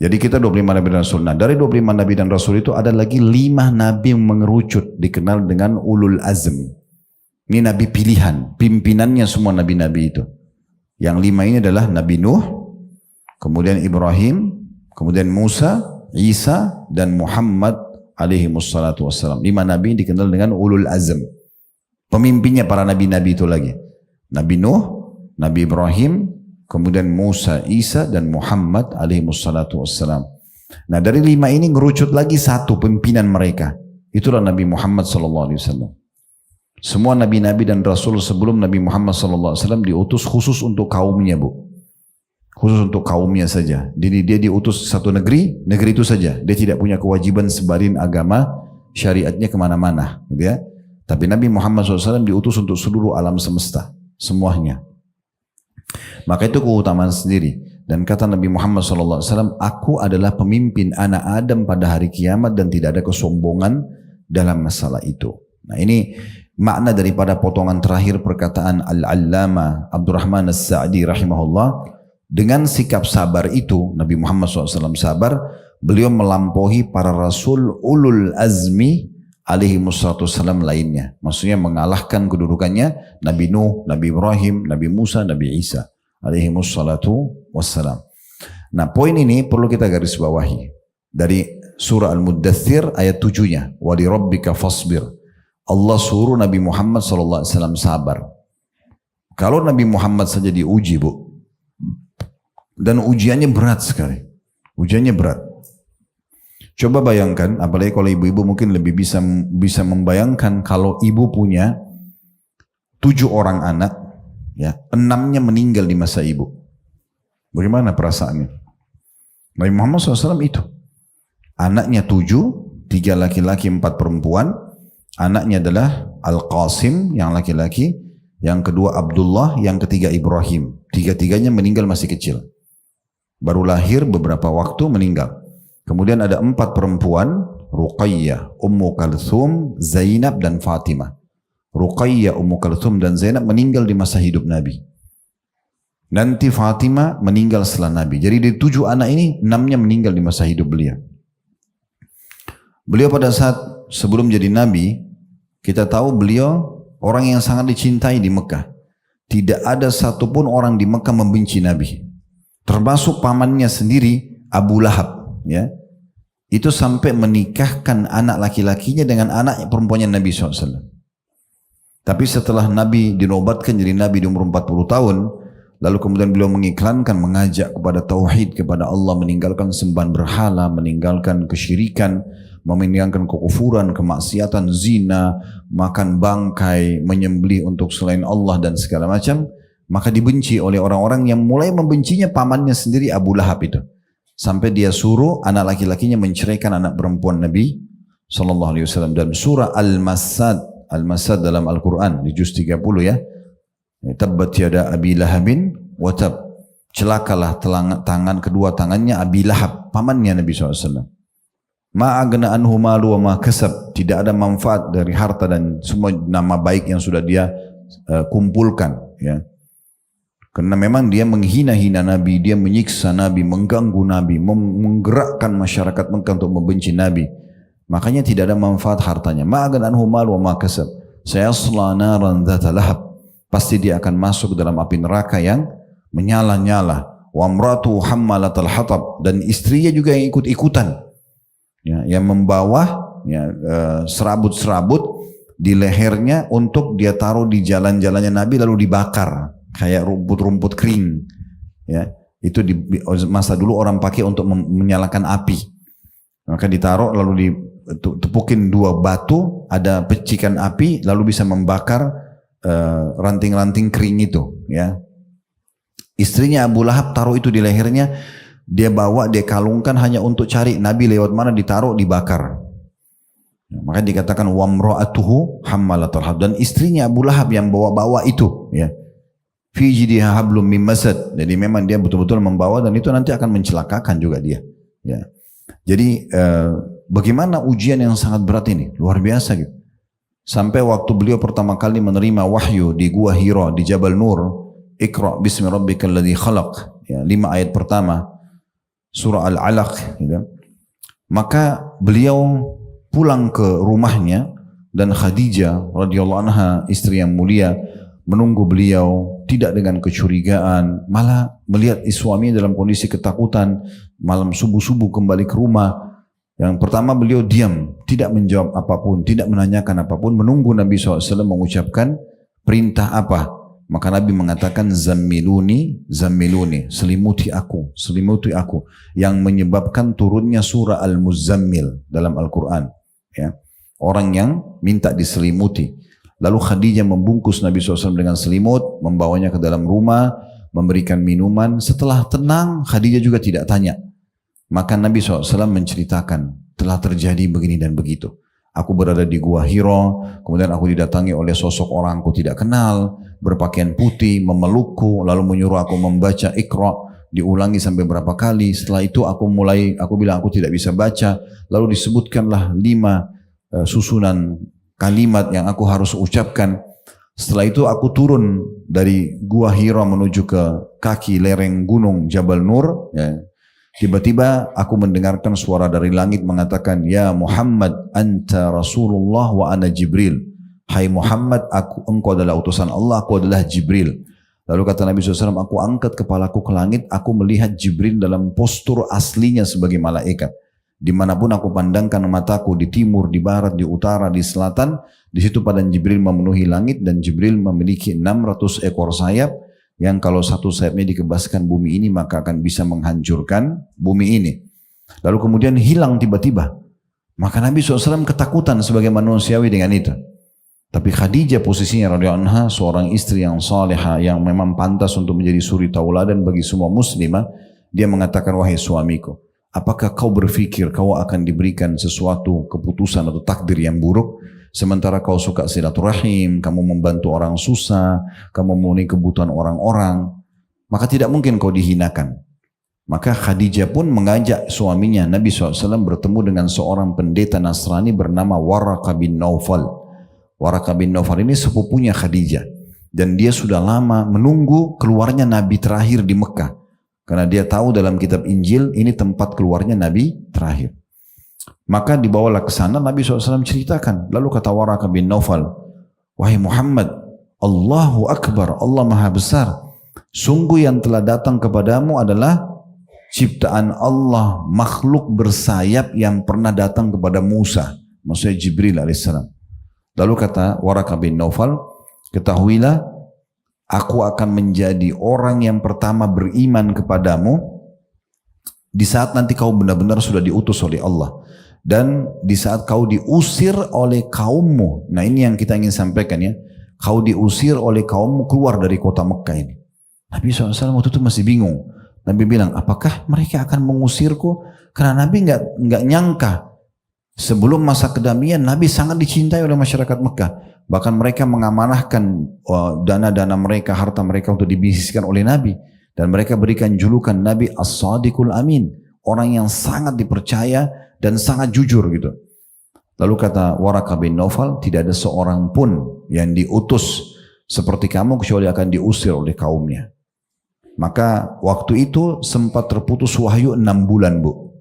Jadi kita 25 Nabi dan Rasul. Nah dari 25 Nabi dan Rasul itu ada lagi 5 Nabi yang mengerucut. Dikenal dengan Ulul Azm. Ini Nabi pilihan. Pimpinannya semua Nabi-Nabi itu. Yang 5 ini adalah Nabi Nuh, kemudian Ibrahim, kemudian Musa, Isa, dan Muhammad alaihi wassalatu wassalam. 5 Nabi dikenal dengan Ulul Azm. Pemimpinnya para Nabi-Nabi itu lagi. Nabi Nuh, Nabi Ibrahim, kemudian Musa, Isa, dan Muhammad alaihi wassalatu wassalam. Nah dari 5 ini ngerucut lagi satu pimpinan mereka. Itulah Nabi Muhammad sallallahu alaihi wasallam. Semua Nabi-Nabi dan Rasul sebelum Nabi Muhammad sallallahu alaihi wasallam diutus khusus untuk kaumnya, Bu. Khusus untuk kaumnya saja. Jadi dia diutus satu negeri, negeri itu saja. Dia tidak punya kewajiban sebarin agama syariatnya kemana-mana, gitu ya. Tapi Nabi Muhammad SAW diutus untuk seluruh alam semesta, semuanya. Maka itu keutamaan sendiri. Dan kata Nabi Muhammad SAW, aku adalah pemimpin anak Adam pada hari kiamat dan tidak ada kesombongan dalam masalah itu. Nah ini makna daripada potongan terakhir perkataan Al-Allama Abdurrahman As-Sa'di rahimahullah. Dengan sikap sabar itu, Nabi Muhammad SAW sabar, beliau melampaui para rasul ulul azmi alaihi wassalam lainnya. Maksudnya mengalahkan kedudukannya Nabi Nuh, Nabi Ibrahim, Nabi Musa, Nabi Isa alaihi wassalam. Nah poin ini perlu kita garis bawahi. Dari surah Al-Muddathir ayat 7-nya. Wa li rabbika fasbir. Allah suruh Nabi Muhammad SAW sabar. Kalau Nabi Muhammad saja diuji, Bu. Dan ujiannya berat sekali. Ujiannya berat. Coba bayangkan, apalagi kalau ibu-ibu mungkin lebih bisa membayangkan kalau ibu punya 7 orang anak, ya 6-nya meninggal di masa ibu. Bagaimana perasaannya? Nabi Muhammad SAW itu. Anaknya 7, 3 laki-laki, 4 perempuan. Anaknya adalah Al-Qasim yang laki-laki, yang kedua Abdullah, yang ketiga Ibrahim. Tiga-tiganya meninggal masih kecil. Baru lahir beberapa waktu meninggal. Kemudian ada 4 perempuan, Ruqayyah, Ummu Kalthum, Zainab, dan Fatimah. Ruqayyah, Ummu Kalthum, dan Zainab meninggal di masa hidup Nabi. Nanti Fatimah meninggal setelah Nabi. Jadi dari 7 anak ini, 6-nya meninggal di masa hidup beliau. Beliau pada saat sebelum jadi Nabi, kita tahu beliau orang yang sangat dicintai di Mekah. Tidak ada satupun orang di Mekah membenci Nabi. Termasuk pamannya sendiri Abu Lahab, ya, itu sampai menikahkan anak laki-lakinya dengan anak perempuannya Nabi SAW. Tapi setelah Nabi dinobatkan jadi Nabi di umur 40 tahun, lalu kemudian beliau mengiklankan, mengajak kepada tauhid, kepada Allah, meninggalkan sembahan berhala, meninggalkan kesyirikan, meninggalkan kekufuran, kemaksiatan, zina, makan bangkai, menyembelih untuk selain Allah dan segala macam. Maka dibenci oleh orang-orang yang mulai membencinya pamannya sendiri Abu Lahab itu. Sampai dia suruh anak laki-lakinya menceraikan anak perempuan Nabi SAW. Dan surah Al-Masad dalam Al-Quran di juz 30 ya. Tabbat yada Abi Lahabin wa tab. Celakalah tangan kedua tangannya Abi Lahab, pamannya Nabi SAW. Ma'agna anhu malu wa ma kasab. Tidak ada manfaat dari harta dan semua nama baik yang sudah dia kumpulkan, ya. Karena memang dia menghina-hina Nabi, dia menyiksa Nabi, mengganggu Nabi, menggerakkan masyarakat Mekah untuk membenci Nabi. Makanya tidak ada manfaat hartanya. Ma'agan anhu mal wa ma kasab. Sayasla naran dzata lahab. Pasti dia akan masuk dalam api neraka yang menyala-nyala. Wa amratu hammalatal hatab, dan istrinya juga yang ikut-ikutan. Ya, yang membawa ya, serabut-serabut di lehernya untuk dia taruh di jalan-jalannya Nabi lalu dibakar. Kayak rumput-rumput kering, ya itu di masa dulu orang pakai untuk menyalakan api, maka ditaruh lalu tepukin dua batu, ada pecikan api, lalu bisa membakar ranting-ranting kering itu. Ya. Istrinya Abu Lahab taruh itu di lehernya, dia bawa, dia kalungkan hanya untuk cari Nabi lewat mana, ditaruh, dibakar. Maka dikatakan wamra'atuhu hammalatul hatab, dan istrinya Abu Lahab yang bawa-bawa itu, ya. Fi jidha hablum min masad. Jadi memang dia betul-betul membawa, dan itu nanti akan mencelakakan juga dia. Ya. Jadi bagaimana ujian yang sangat berat ini, luar biasa gitu. Sampai waktu beliau pertama kali menerima wahyu di Gua Hira di Jabal Nur, Iqra bismi rabbikal ladzi khalaq, ya, 5 ayat pertama surah Al-Alaq, gitu. Maka beliau pulang ke rumahnya, dan Khadijah radhiyallahu anha, istri yang mulia, menunggu beliau tidak dengan kecurigaan, malah melihat suaminya dalam kondisi ketakutan. Malam subuh-subuh kembali ke rumah, yang pertama beliau diam, tidak menjawab apapun, tidak menanyakan apapun, menunggu Nabi SAW mengucapkan perintah apa. Maka Nabi mengatakan zammiluni, zammiluni, selimuti aku, yang menyebabkan turunnya surah Al-Muzammil dalam Al-Quran. Ya. Orang yang minta diselimuti. Lalu Khadijah membungkus Nabi SAW dengan selimut, membawanya ke dalam rumah, memberikan minuman. Setelah tenang, Khadijah juga tidak tanya. Maka Nabi SAW menceritakan, telah terjadi begini dan begitu. Aku berada di Gua Hira, kemudian aku didatangi oleh sosok orang aku tidak kenal, berpakaian putih, memelukku, lalu menyuruh aku membaca Iqra, diulangi sampai berapa kali. Setelah itu aku bilang aku tidak bisa baca, lalu disebutkanlah 5 susunan kalimat yang aku harus ucapkan. Setelah itu aku turun dari Gua Hira menuju ke kaki lereng gunung Jabal Nur, ya. Tiba-tiba aku mendengarkan suara dari langit mengatakan, ya Muhammad anta Rasulullah wa ana Jibril. Hai Muhammad, engkau adalah utusan Allah, aku adalah Jibril. Lalu kata Nabi SAW, aku angkat kepalaku ke langit, aku melihat Jibril dalam postur aslinya sebagai malaikat. Dimanapun aku pandangkan mataku, di timur, di barat, di utara, di selatan, di situ padan Jibril memenuhi langit, dan Jibril memiliki 600 ekor sayap, yang kalau satu sayapnya dikebaskan bumi ini maka akan bisa menghancurkan bumi ini. Lalu kemudian hilang tiba-tiba. Maka Nabi SAW ketakutan sebagai manusiawi dengan itu. Tapi Khadijah posisinya radhiyallahu anha, seorang istri yang salihah, yang memang pantas untuk menjadi suri tauladan bagi semua muslimah. Dia mengatakan, wahai suamiku, apakah kau berpikir kau akan diberikan sesuatu keputusan atau takdir yang buruk? Sementara kau suka silaturahim, kamu membantu orang susah, kamu memenuhi kebutuhan orang-orang, maka tidak mungkin kau dihinakan. Maka Khadijah pun mengajak suaminya Nabi SAW bertemu dengan seorang pendeta Nasrani bernama Waraqah bin Naufal. Waraqah bin Naufal ini sepupunya Khadijah, dan dia sudah lama menunggu keluarnya Nabi terakhir di Mekah, karena dia tahu dalam kitab Injil ini tempat keluarnya Nabi terakhir. Maka dibawalah ke sana, Nabi SAW ceritakan. Lalu kata Waraqah bin Naufal, wahai Muhammad, Allahu Akbar, Allah Maha Besar. Sungguh yang telah datang kepadamu adalah ciptaan Allah, makhluk bersayap yang pernah datang kepada Musa, maksudnya Jibril alaihissalam. Lalu kata Waraqah bin Naufal, ketahuilah, aku akan menjadi orang yang pertama beriman kepadamu di saat nanti kau benar-benar sudah diutus oleh Allah. Dan di saat kau diusir oleh kaummu, nah ini yang kita ingin sampaikan ya, kau diusir oleh kaummu keluar dari kota Mekah ini. Nabi SAW waktu itu masih bingung. Nabi bilang, apakah mereka akan mengusirku? Karena Nabi nggak nyangka sebelum masa kedamaian Nabi sangat dicintai oleh masyarakat Mekah. Bahkan mereka mengamanahkan dana-dana mereka, harta mereka untuk dibisniskan oleh Nabi. Dan mereka berikan julukan Nabi As-Sadiqul Amin, orang yang sangat dipercaya dan sangat jujur gitu. Lalu kata Waraqah bin Naufal, tidak ada seorang pun yang diutus seperti kamu kecuali akan diusir oleh kaumnya. Maka waktu itu sempat terputus wahyu 6 bulan bu.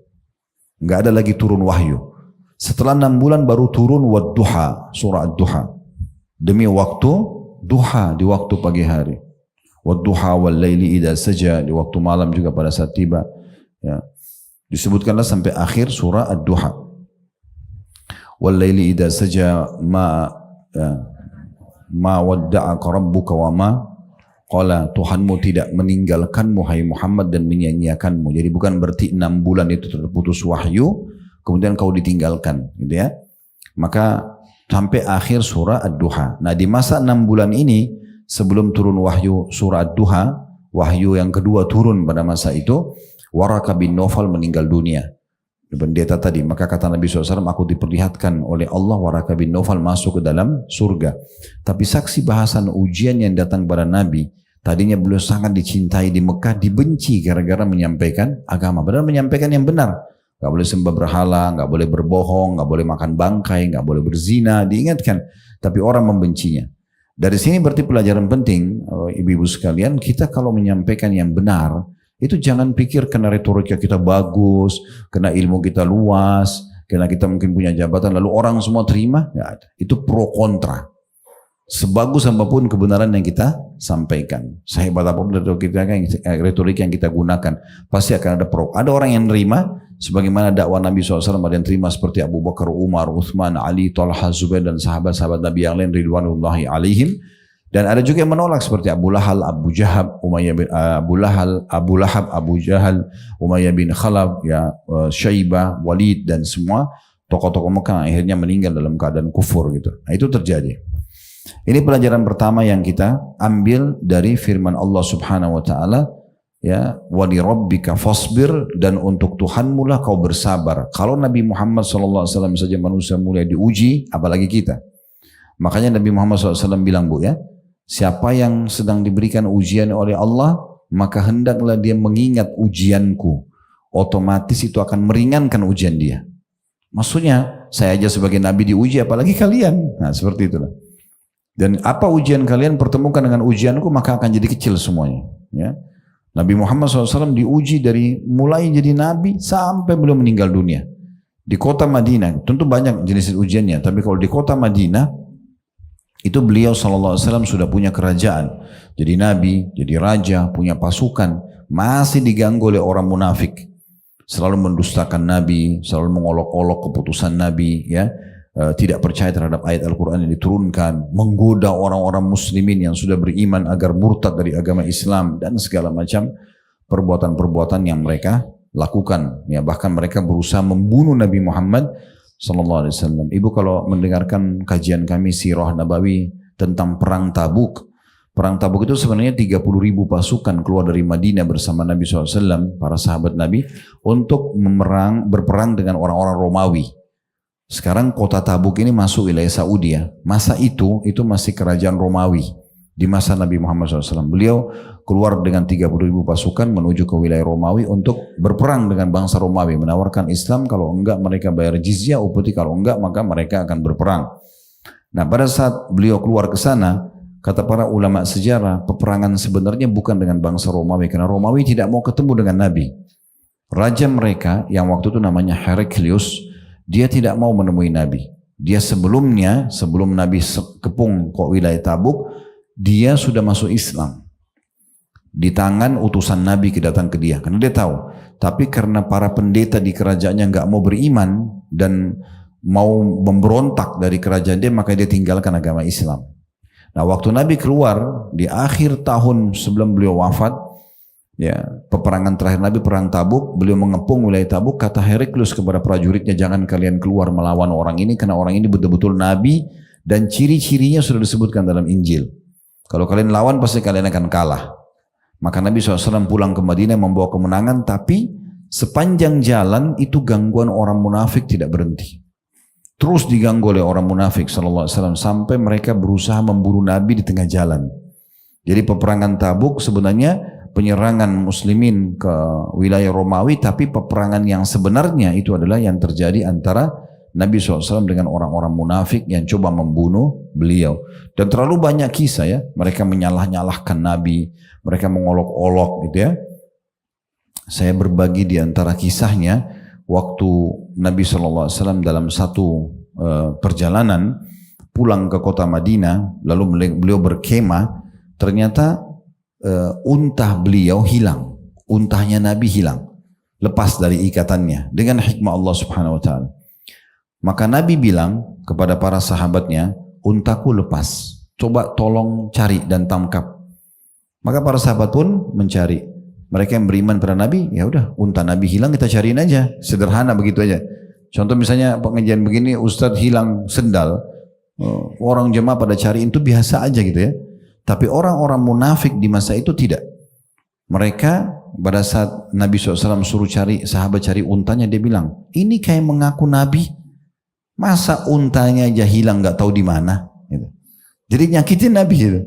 Nggak ada lagi turun wahyu. Setelah 6 bulan baru turun Wad-Duha, surah Ad-Duha. Demi waktu duha, di waktu pagi hari. Wad-Duha wal-Laili idza saja, di waktu malam juga pada saat tiba. Ya. Disebutkanlah sampai akhir surah Ad-Duha. Wal-Laili idza saja ma wadda'aka rabbuka wa ma qala, Tuhanmu tidak meninggalkanmu hai Muhammad dan menyanyiakanmu. Jadi bukan berarti 6 bulan itu terputus wahyu, kemudian kau ditinggalkan, gitu ya. Maka sampai akhir surah Ad-Duha. Nah, di masa 6 bulan ini sebelum turun wahyu surah Ad-Duha, wahyu yang kedua turun pada masa itu, Waraka bin Nawfal meninggal dunia. Pendeta tadi, maka kata Nabi SAW, aku diperlihatkan oleh Allah Waraka bin Nawfal masuk ke dalam surga. Tapi saksi bahasan ujian yang datang pada Nabi, tadinya beliau sangat dicintai di Mekah, dibenci gara-gara menyampaikan agama. Padahal menyampaikan yang benar. Gak boleh sembah berhala, gak boleh berbohong, gak boleh makan bangkai, gak boleh berzina, diingatkan. Tapi orang membencinya. Dari sini berarti pelajaran penting, ibu-ibu sekalian, kita kalau menyampaikan yang benar, itu jangan pikir karena retorika kita bagus, karena ilmu kita luas, karena kita mungkin punya jabatan, lalu orang semua terima. Nggak ada. Itu pro kontra. Sebagus apapun kebenaran yang kita sampaikan, sehebat apapun retorika yang kita gunakan, pasti akan ada pro. Ada orang yang terima, sebagaimana dakwah Nabi SAW ada yang terima seperti Abu Bakar, Umar, Uthman, Ali, Talha, Zubair, dan sahabat-sahabat Nabi yang lain ridwanullahi alaihim. Dan ada juga yang menolak seperti Abu Lahab, Abu Jahal, Abu Jahal, Umayyah bin Khalaf, ya, Syaibah, Walid, dan semua tokoh-tokoh Mekah akhirnya meninggal dalam keadaan kufur gitu. Nah, itu terjadi. Ini pelajaran pertama yang kita ambil dari firman Allah Subhanahu wa taala, ya, wa li rabbika fasbir, dan untuk Tuhanmu lah kau bersabar. Kalau Nabi Muhammad SAW saja manusia mulia diuji, apalagi kita. Makanya Nabi Muhammad SAW bilang, Bu, ya, siapa yang sedang diberikan ujian oleh Allah, maka hendaklah dia mengingat ujianku. Otomatis itu akan meringankan ujian dia. Maksudnya, saya aja sebagai Nabi diuji, apalagi kalian. Nah, seperti itulah. Dan apa ujian kalian pertemukan dengan ujianku, maka akan jadi kecil semuanya. Ya. Nabi Muhammad SAW diuji dari mulai jadi Nabi sampai belum meninggal dunia. Di kota Madinah, tentu banyak jenis ujiannya, tapi kalau di kota Madinah, itu beliau SAW sudah punya kerajaan, jadi nabi, jadi raja, punya pasukan, masih diganggu oleh orang munafik, selalu mendustakan nabi, selalu mengolok-olok keputusan nabi, ya, tidak percaya terhadap ayat Al-Quran yang diturunkan, menggoda orang-orang muslimin yang sudah beriman agar murtad dari agama Islam, dan segala macam perbuatan-perbuatan yang mereka lakukan, ya, bahkan mereka berusaha membunuh Nabi Muhammad Sallallahu Alaihi Wasallam. Ibu kalau mendengarkan kajian kami Sirah Nabawi tentang perang Tabuk, perang Tabuk itu sebenarnya 30.000 pasukan keluar dari Madinah bersama Nabi SAW, para sahabat Nabi, untuk berperang dengan orang-orang Romawi. Sekarang kota Tabuk ini masuk wilayah Saudi, ya. Masa itu masih kerajaan Romawi di masa Nabi Muhammad SAW. Beliau keluar dengan 30.000 pasukan menuju ke wilayah Romawi untuk berperang dengan bangsa Romawi, menawarkan Islam, kalau enggak mereka bayar jizyah, upeti, kalau enggak maka mereka akan berperang. Nah, pada saat beliau keluar ke sana, kata para ulama sejarah, peperangan sebenarnya bukan dengan bangsa Romawi, karena Romawi tidak mau ketemu dengan Nabi. Raja mereka yang waktu itu namanya Heraklius, dia tidak mau menemui Nabi. Dia sebelum Nabi kepung ke wilayah Tabuk, dia sudah masuk Islam di tangan utusan Nabi kedatang ke dia, karena dia tahu. Tapi karena para pendeta di kerajaannya nggak mau beriman dan mau memberontak dari kerajaan dia, maka dia tinggalkan agama Islam. Nah, waktu Nabi keluar di akhir tahun sebelum beliau wafat, ya, peperangan terakhir Nabi, perang Tabuk, beliau mengepung wilayah Tabuk. Kata Heraklius kepada prajuritnya, jangan kalian keluar melawan orang ini, karena orang ini betul-betul Nabi dan ciri-cirinya sudah disebutkan dalam Injil. Kalau kalian lawan pasti kalian akan kalah. Maka Nabi SAW pulang ke Madinah membawa kemenangan, tapi sepanjang jalan itu gangguan orang munafik tidak berhenti. Terus diganggu oleh orang munafik SAW sampai mereka berusaha membunuh Nabi di tengah jalan. Jadi peperangan Tabuk sebenarnya penyerangan muslimin ke wilayah Romawi, tapi peperangan yang sebenarnya itu adalah yang terjadi antara Nabi SAW dengan orang-orang munafik yang coba membunuh beliau. Dan terlalu banyak kisah, ya, mereka menyalah-nyalahkan Nabi, mereka mengolok-olok gitu, ya. Saya berbagi di antara kisahnya, waktu Nabi SAW dalam satu perjalanan pulang ke kota Madinah, lalu beliau berkemah, ternyata untah beliau hilang, untahnya Nabi hilang, lepas dari ikatannya dengan hikmah Allah Subhanahu Wa Taala. Maka Nabi bilang kepada para sahabatnya, untaku lepas, coba tolong cari dan tangkap. Maka para sahabat pun mencari. Mereka yang beriman pada Nabi, ya udah, unta Nabi hilang, kita cariin aja, sederhana begitu aja. Contoh misalnya pengajian begini, Ustadz hilang sendal, orang jemaah pada cari itu biasa aja gitu ya. Tapi orang-orang munafik di masa itu tidak. Mereka pada saat Nabi SAW suruh cari, sahabat cari untanya, dia bilang, ini kayak mengaku Nabi, masa untanya aja hilang gak tahu di mana. Gitu. Jadi nyakitin Nabi gitu.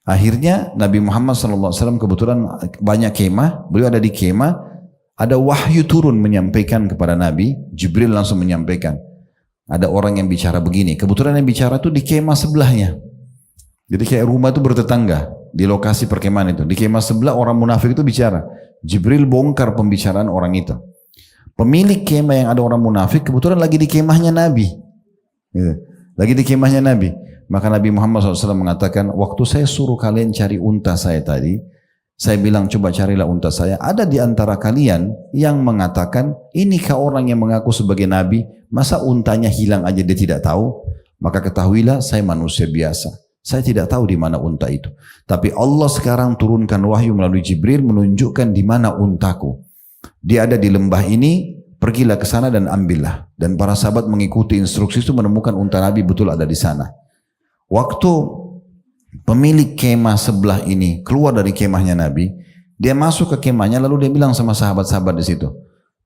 Akhirnya Nabi Muhammad SAW kebetulan banyak kemah, beliau ada di kemah, ada wahyu turun menyampaikan kepada Nabi, Jibril langsung menyampaikan. Ada orang yang bicara begini, kebetulan yang bicara itu di kemah sebelahnya. Jadi kayak rumah itu bertetangga di lokasi perkemahan itu. Di kemah sebelah orang munafik itu bicara. Jibril bongkar pembicaraan orang itu. Pemilik kemah yang ada orang munafik kebetulan lagi di kemahnya Nabi. Gitu. Lagi di kemahnya Nabi. Maka Nabi Muhammad SAW mengatakan, waktu saya suruh kalian cari unta saya tadi, saya bilang coba carilah unta saya. Ada di antara kalian yang mengatakan, inikah orang yang mengaku sebagai Nabi, masa untanya hilang aja dia tidak tahu? Maka ketahuilah saya manusia biasa. Saya tidak tahu di mana unta itu. Tapi Allah sekarang turunkan wahyu melalui Jibril menunjukkan di mana untaku. Dia ada di lembah ini, pergilah ke sana dan ambillah. Dan para sahabat mengikuti instruksi itu menemukan unta Nabi betul ada di sana. Waktu pemilik kemah sebelah ini keluar dari kemahnya Nabi, dia masuk ke kemahnya lalu dia bilang sama sahabat-sahabat di situ.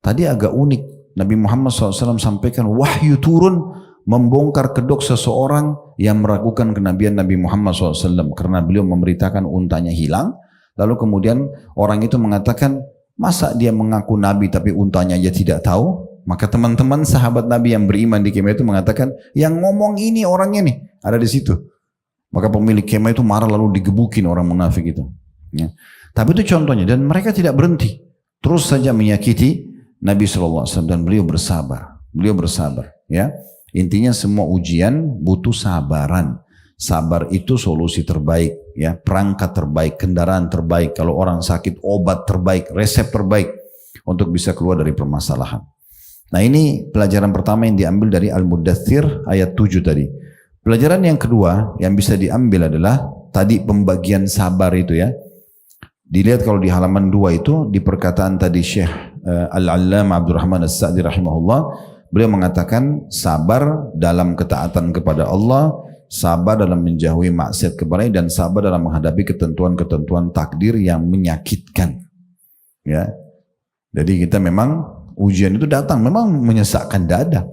Tadi agak unik, Nabi Muhammad SAW sampaikan wahyu turun membongkar kedok seseorang yang meragukan kenabian Nabi Muhammad SAW karena beliau memberitakan untanya hilang. Lalu kemudian orang itu mengatakan, masa dia mengaku Nabi tapi untanya aja tidak tahu? Maka teman-teman sahabat Nabi yang beriman di kemah itu mengatakan, yang ngomong ini orangnya nih, ada di situ. Maka pemilik kemah itu marah lalu digebukin orang munafik itu. Ya. Tapi itu contohnya, dan mereka tidak berhenti. Terus saja menyakiti Nabi SAW dan beliau bersabar. Beliau bersabar. Ya. Intinya semua ujian butuh sabaran. Sabar itu solusi terbaik, ya, perangkat terbaik, kendaraan terbaik. Kalau orang sakit, obat terbaik, resep terbaik untuk bisa keluar dari permasalahan. Nah ini pelajaran pertama yang diambil dari Al-Muddathir ayat 7 tadi. Pelajaran yang kedua yang bisa diambil adalah tadi pembagian sabar itu ya. Dilihat kalau di halaman 2 itu di perkataan tadi Syekh Al-Allamah Abdurrahman As-Sa'di rahimahullah. Beliau mengatakan sabar dalam ketaatan kepada Allah, sabar dalam menjauhi maksiat kepadanya, dan sabar dalam menghadapi ketentuan-ketentuan takdir yang menyakitkan. Ya, jadi kita memang ujian itu datang, memang menyesakkan dada,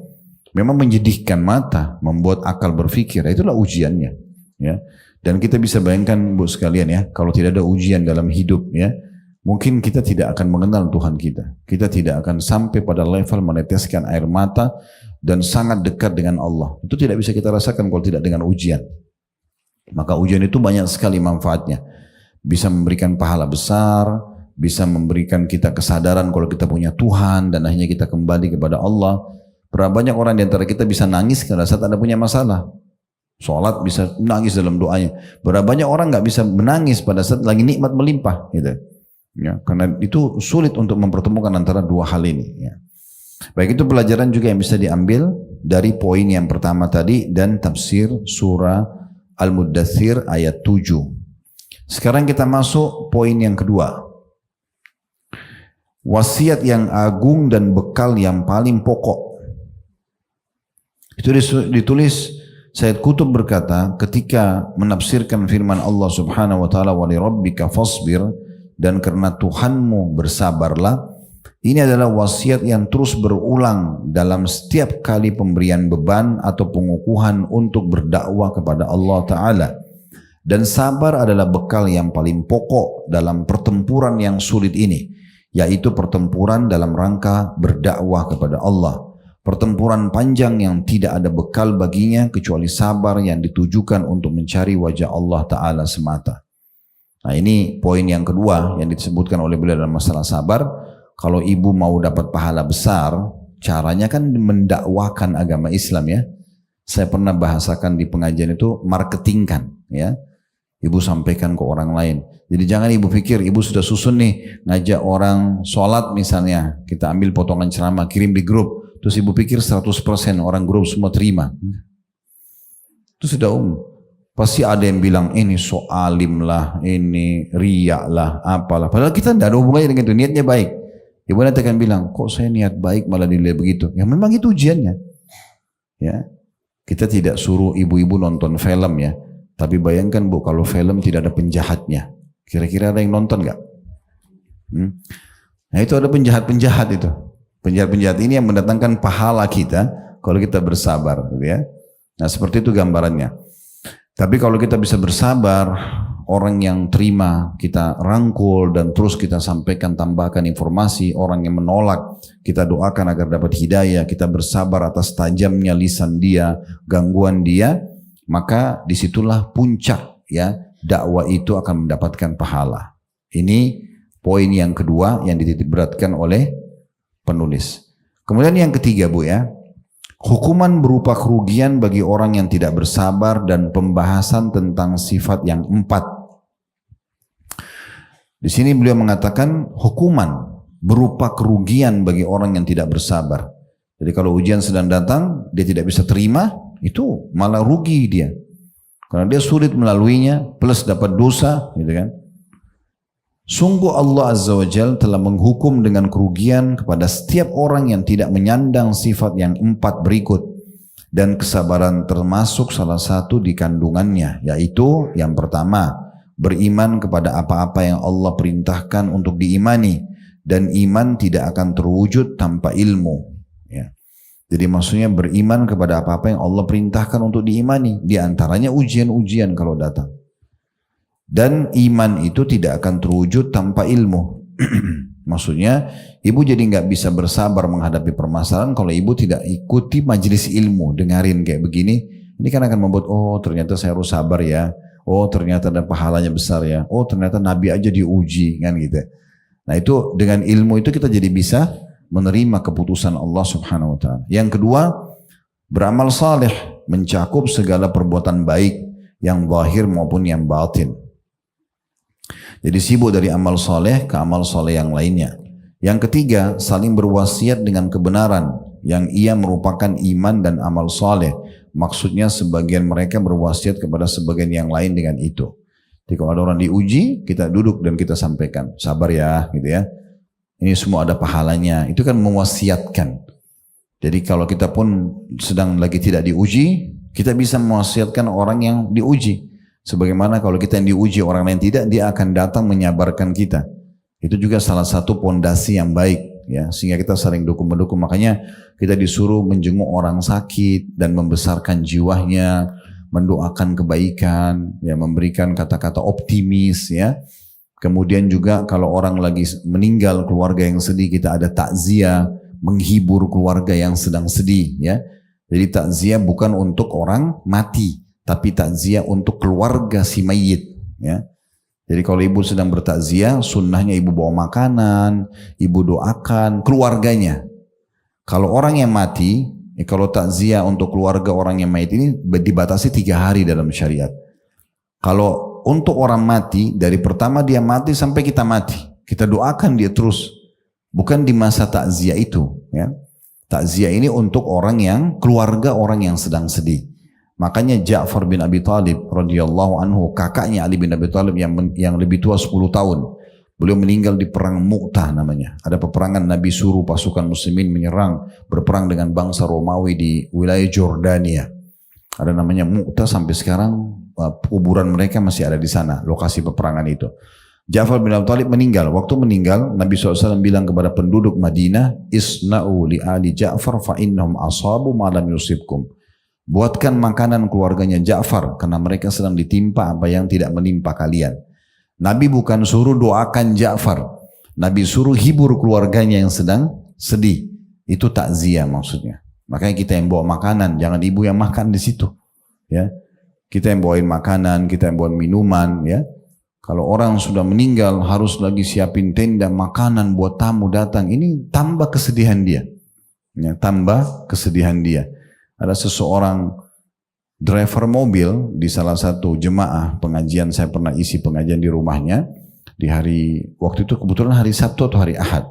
memang menjedihkan mata, membuat akal berpikir. Itulah ujiannya. Ya, dan kita bisa bayangkan bu sekalian ya, kalau tidak ada ujian dalam hidup ya. Mungkin kita tidak akan mengenal Tuhan kita. Kita tidak akan sampai pada level meneteskan air mata dan sangat dekat dengan Allah. Itu tidak bisa kita rasakan kalau tidak dengan ujian. Maka ujian itu banyak sekali manfaatnya. Bisa memberikan pahala besar, bisa memberikan kita kesadaran kalau kita punya Tuhan dan akhirnya kita kembali kepada Allah. Berapa banyak orang di antara kita bisa nangis pada saat Anda punya masalah. Sholat bisa nangis dalam doanya. Berapa banyak orang nggak bisa menangis pada saat lagi nikmat melimpah gitu. Ya, karena itu sulit untuk mempertemukan antara dua hal ini. Ya. Baik, itu pelajaran juga yang bisa diambil dari poin yang pertama tadi dan tafsir surah Al-Muddathir ayat 7. Sekarang kita masuk poin yang kedua. Wasiat yang agung dan bekal yang paling pokok. Itu ditulis Sayyid Qutb berkata ketika menafsirkan firman Allah Subhanahu wa taala wa li rabbika fasbir, dan karena Tuhanmu bersabarlah. Ini adalah wasiat yang terus berulang dalam setiap kali pemberian beban atau pengukuhan untuk berdakwah kepada Allah Ta'ala. Dan sabar adalah bekal yang paling pokok dalam pertempuran yang sulit ini, yaitu pertempuran dalam rangka berdakwah kepada Allah. Pertempuran panjang yang tidak ada bekal baginya kecuali sabar yang ditujukan untuk mencari wajah Allah Ta'ala semata. Nah ini poin yang kedua yang disebutkan oleh beliau dalam masalah sabar. Kalau ibu mau dapat pahala besar, caranya kan mendakwakan agama Islam ya. Saya pernah bahasakan di pengajian itu marketingkan ya. Ibu sampaikan ke orang lain. Jadi jangan ibu pikir ibu sudah susun nih ngajak orang sholat misalnya. Kita ambil potongan ceramah kirim di grup. Terus ibu pikir 100% orang grup semua terima. Itu sudah umum. Pasti ada yang bilang ini soalim lah, ini riak lah, apalah. Padahal kita tidak ada hubungannya dengan itu, niatnya baik. Ibu nanti akan bilang, kok saya niat baik malah dinilai begitu. Ya memang itu ujiannya. Ya, kita tidak suruh ibu-ibu nonton film ya. Tapi bayangkan Bu, kalau film tidak ada penjahatnya. Kira-kira ada yang nonton nggak? Nah itu ada penjahat-penjahat itu. Penjahat-penjahat ini yang mendatangkan pahala kita kalau kita bersabar. Gitu ya. Nah seperti itu gambarannya. Tapi kalau kita bisa bersabar, orang yang terima kita rangkul dan terus kita sampaikan, tambahkan informasi, orang yang menolak kita doakan agar dapat hidayah, kita bersabar atas tajamnya lisan dia, gangguan dia, maka disitulah puncak ya dakwah itu akan mendapatkan pahala. Ini poin yang kedua yang dititikberatkan oleh penulis. Kemudian yang ketiga Bu ya, hukuman berupa kerugian bagi orang yang tidak bersabar dan pembahasan tentang sifat yang 4. Di sini beliau mengatakan hukuman berupa kerugian bagi orang yang tidak bersabar. Jadi kalau ujian sedang datang, dia tidak bisa terima, itu malah rugi dia. Karena dia sulit melaluinya, plus dapat dosa, gitu kan. Sungguh Allah Azza wa Jalla telah menghukum dengan kerugian kepada setiap orang yang tidak menyandang sifat yang 4 berikut. Dan kesabaran termasuk salah satu di kandungannya, yaitu yang pertama, beriman kepada apa-apa yang Allah perintahkan untuk diimani, dan iman tidak akan terwujud tanpa ilmu. Ya. Jadi maksudnya beriman kepada apa-apa yang Allah perintahkan untuk diimani, di antaranya ujian-ujian kalau datang. Dan iman itu tidak akan terwujud tanpa ilmu. Maksudnya ibu jadi nggak bisa bersabar menghadapi permasalahan kalau ibu tidak ikuti majelis ilmu, dengarin kayak begini. Ini kan akan membuat, oh ternyata saya harus sabar ya. Oh ternyata ada pahalanya besar ya. Oh ternyata Nabi aja diuji kan gitu. Nah itu dengan ilmu itu kita jadi bisa menerima keputusan Allah Subhanahu Wa Taala. Yang kedua, beramal saleh mencakup segala perbuatan baik yang zahir maupun yang batin. Jadi sibuk dari amal saleh ke amal saleh yang lainnya. Yang ketiga, saling berwasiat dengan kebenaran yang ia merupakan iman dan amal saleh. Maksudnya sebagian mereka berwasiat kepada sebagian yang lain dengan itu. Jadi kalau ada orang diuji, kita duduk dan kita sampaikan, sabar ya, gitu ya. Ini semua ada pahalanya. Itu kan mewasiatkan. Jadi kalau kita pun sedang lagi tidak diuji, kita bisa mewasiatkan orang yang diuji. Sebagaimana kalau kita yang diuji orang lain tidak, dia akan datang menyabarkan kita. Itu juga salah satu pondasi yang baik. Ya, sehingga kita saling dukung-mendukung. Makanya kita disuruh menjenguk orang sakit dan membesarkan jiwanya, mendoakan kebaikan, ya, memberikan kata-kata optimis, ya. Kemudian juga kalau orang lagi meninggal, keluarga yang sedih, kita ada takziah, menghibur keluarga yang sedang sedih, ya. Jadi takziah bukan untuk orang mati, tapi takziah untuk keluarga si mayit, ya. Jadi kalau ibu sedang bertakziah, sunnahnya ibu bawa makanan, ibu doakan keluarganya. Kalau orang yang mati, kalau takziah untuk keluarga orang yang mati ini dibatasi 3 hari dalam syariat. Kalau untuk orang mati, dari pertama dia mati sampai kita mati, kita doakan dia terus. Bukan di masa takziah itu. Ya. Takziah ini untuk orang yang, keluarga orang yang sedang sedih. Makanya Ja'far bin Abi Thalib radhiyallahu anhu, kakaknya Ali bin Abi Thalib yang lebih tua 10 tahun. Beliau meninggal di perang Mu'tah namanya. Ada peperangan Nabi suruh pasukan muslimin menyerang, berperang dengan bangsa Romawi di wilayah Jordania. Ada namanya Mu'tah, sampai sekarang kuburan mereka masih ada di sana, lokasi peperangan itu. Ja'far bin Abi Thalib meninggal. Waktu meninggal, Nabi SAW bilang kepada penduduk Madinah, Isna'u li ali Ja'far fa innahum asabu ma lam yusibkum. Buatkan makanan keluarganya Ja'far, karena mereka sedang ditimpa apa yang tidak menimpa kalian. Nabi bukan suruh doakan Ja'far, Nabi suruh hibur keluarganya yang sedang sedih. Itu takziah maksudnya. Makanya kita yang bawa makanan, jangan ibu yang makan di situ. Ya, kita yang bawain makanan, kita yang bawain minuman. Ya, kalau orang sudah meninggal harus lagi siapin tenda makanan buat tamu datang. Ini tambah kesedihan dia. Ya, tambah kesedihan dia. Ada seseorang driver mobil di salah satu jemaah pengajian, saya pernah isi pengajian di rumahnya di hari, waktu itu kebetulan hari Sabtu atau hari Ahad.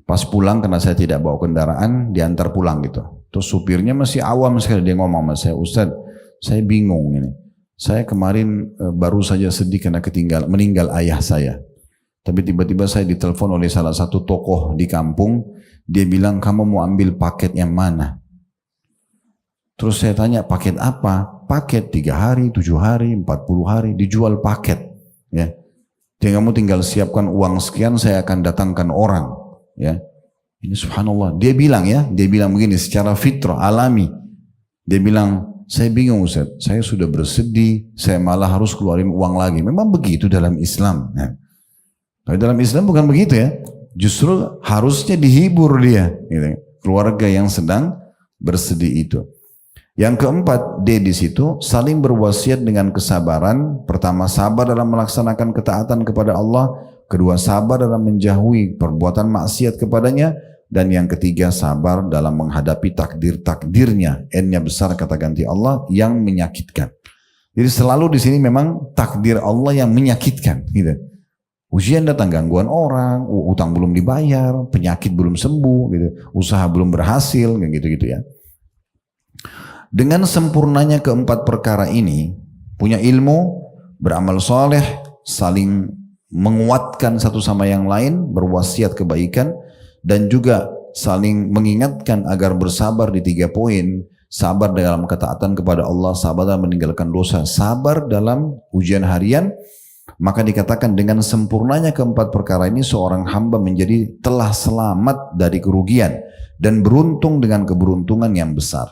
Pas pulang karena saya tidak bawa kendaraan, diantar pulang gitu. Terus supirnya masih awam sekali, dia ngomong sama saya, Ustaz, saya bingung ini. Saya kemarin baru saja sedih karena meninggal ayah saya. Tapi tiba-tiba saya ditelepon oleh salah satu tokoh di kampung. Dia bilang, kamu mau ambil paket yang mana? Terus saya tanya, paket apa? Paket 3 hari, 7 hari, 40 hari, dijual paket. Ya. Jadi kamu tinggal siapkan uang sekian, saya akan datangkan orang. Ya. Ini subhanallah. Dia bilang begini secara fitrah, alami. Dia bilang, saya bingung Ustaz, saya sudah bersedih, saya malah harus keluarin uang lagi. Memang begitu dalam Islam. Ya. Tapi dalam Islam bukan begitu ya. Justru harusnya dihibur dia. Gitu. Keluarga yang sedang bersedih itu. Yang keempat, D di situ saling berwasiat dengan kesabaran. Pertama, sabar dalam melaksanakan ketaatan kepada Allah. Kedua, sabar dalam menjauhi perbuatan maksiat kepadanya. Dan yang ketiga, sabar dalam menghadapi takdir-takdirnya. N-nya besar kata ganti Allah yang menyakitkan. Jadi selalu di sini memang takdir Allah yang menyakitkan. Gitu. Ujian datang, gangguan orang, utang belum dibayar, penyakit belum sembuh, gitu. Usaha belum berhasil, gitu-gitu ya. Dengan sempurnanya keempat perkara ini, punya ilmu, beramal soleh, saling menguatkan satu sama yang lain, berwasiat kebaikan, dan juga saling mengingatkan agar bersabar di 3 poin, sabar dalam ketaatan kepada Allah, sabar dalam meninggalkan dosa, sabar dalam ujian harian. Maka dikatakan dengan sempurnanya keempat perkara ini seorang hamba menjadi telah selamat dari kerugian dan beruntung dengan keberuntungan yang besar.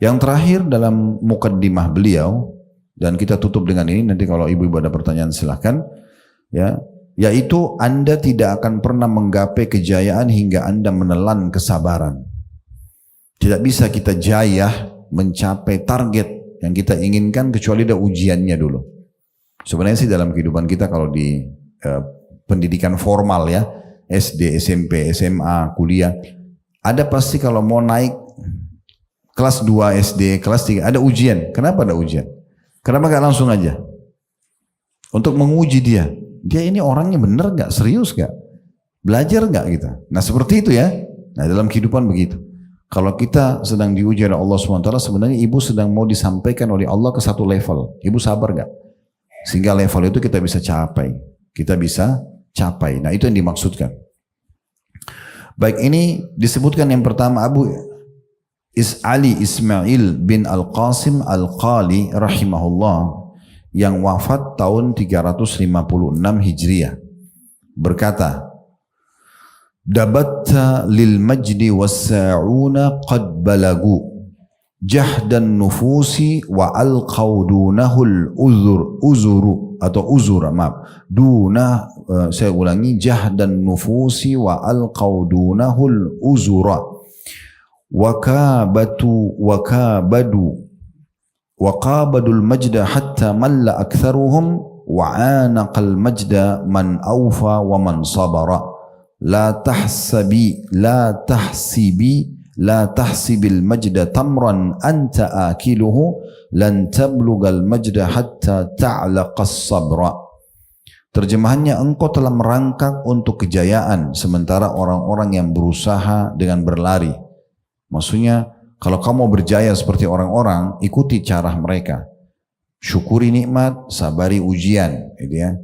Yang terakhir dalam mukaddimah beliau, dan kita tutup dengan ini, nanti kalau ibu-ibu ada pertanyaan silahkan, ya, yaitu Anda tidak akan pernah menggapai kejayaan hingga Anda menelan kesabaran. Tidak bisa kita jaya mencapai target yang kita inginkan kecuali ada ujiannya dulu. Sebenarnya sih dalam kehidupan kita kalau di pendidikan formal ya, SD, SMP, SMA, kuliah, ada pasti kalau mau naik kelas 2 SD, kelas 3, ada ujian. Kenapa ada ujian? Kenapa gak langsung aja? Untuk menguji dia. Dia ini orangnya benar gak? Serius gak? Belajar gak gitu? Nah seperti itu ya. Nah dalam kehidupan begitu. Kalau kita sedang diuji oleh Allah SWT, sebenarnya ibu sedang mau disampaikan oleh Allah ke satu level. Ibu sabar gak? Sehingga level itu kita bisa capai. Kita bisa capai. Nah itu yang dimaksudkan. Baik, ini disebutkan yang pertama Abu Ali Ismail bin Al-Qasim Al-Qali rahimahullah yang wafat tahun 356 Hijriah berkata, Dabatta lil majdi was-sa'una qad balagu jahdan nufusi wa al-qawdunahul uzuru atau uzura, maaf, saya ulangi, jahdan nufusi wa al-qawdunahul uzura waqabadul majda hatta malla aktharuhum wa anaqal majda man awfa wa man sabara la tahsibil majda tamran anta akiluhu lan tablugal majda hatta ta'laqas sabra. Terjemahannya, engkau telah merangkak untuk kejayaan sementara orang-orang yang berusaha dengan berlari. Maksudnya kalau kamu berjaya seperti orang-orang, ikuti cara mereka. Syukuri nikmat, sabari ujian, gitu ya.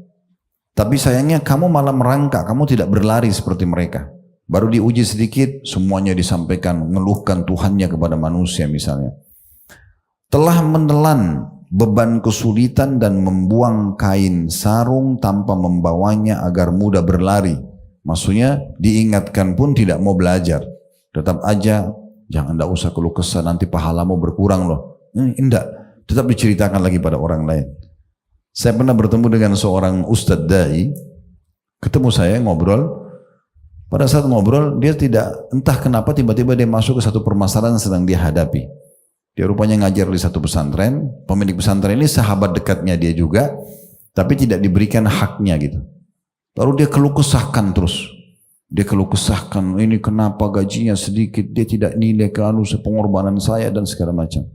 Tapi sayangnya kamu malah merangkak, kamu tidak berlari seperti mereka. Baru diuji sedikit, semuanya disampaikan, mengeluhkan Tuhannya kepada manusia misalnya. Telah menelan beban kesulitan dan membuang kain sarung tanpa membawanya agar mudah berlari. Maksudnya diingatkan pun tidak mau belajar. Tetap aja, jangan enggak usah keluh kesah, nanti pahalamu berkurang loh. Enggak, tetap diceritakan lagi pada orang lain. Saya pernah bertemu dengan seorang ustadz dai, ketemu saya ngobrol. Pada saat ngobrol, dia tidak, entah kenapa tiba-tiba dia masuk ke satu permasalahan yang sedang dia hadapi. Dia rupanya ngajar di satu pesantren, pemilik pesantren ini sahabat dekatnya dia juga, tapi tidak diberikan haknya gitu. Lalu dia keluh kesahkan terus. Dia keluh kesahkan, ini kenapa gajinya sedikit, dia tidak nilai ke pengorbanan saya dan segala macam.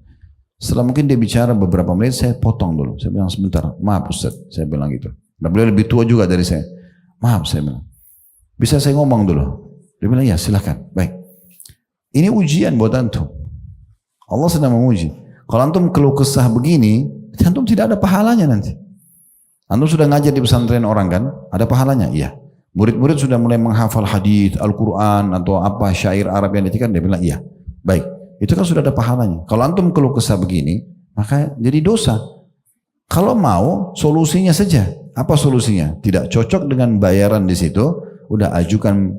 Setelah mungkin dia bicara beberapa menit, saya potong dulu. Saya bilang, sebentar, maaf Ustaz, saya bilang gitu. Dan beliau lebih tua juga dari saya. Maaf, saya bilang. Bisa saya ngomong dulu? Dia bilang, ya silahkan, baik. Ini ujian buat antum. Allah sedang menguji. Kalau antum keluh kesah begini, antum tidak ada pahalanya nanti. Antum sudah ngajar di pesantren orang kan? Ada pahalanya? Iya. Murid-murid sudah mulai menghafal hadis, Al-Quran atau apa syair Arab yang ditikan, dia bilang iya. Baik, itu kan sudah ada pahalanya. Kalau antum keluh kesah begini, maka jadi dosa. Kalau mau solusinya saja. Apa solusinya? Tidak cocok dengan bayaran di situ, udah ajukan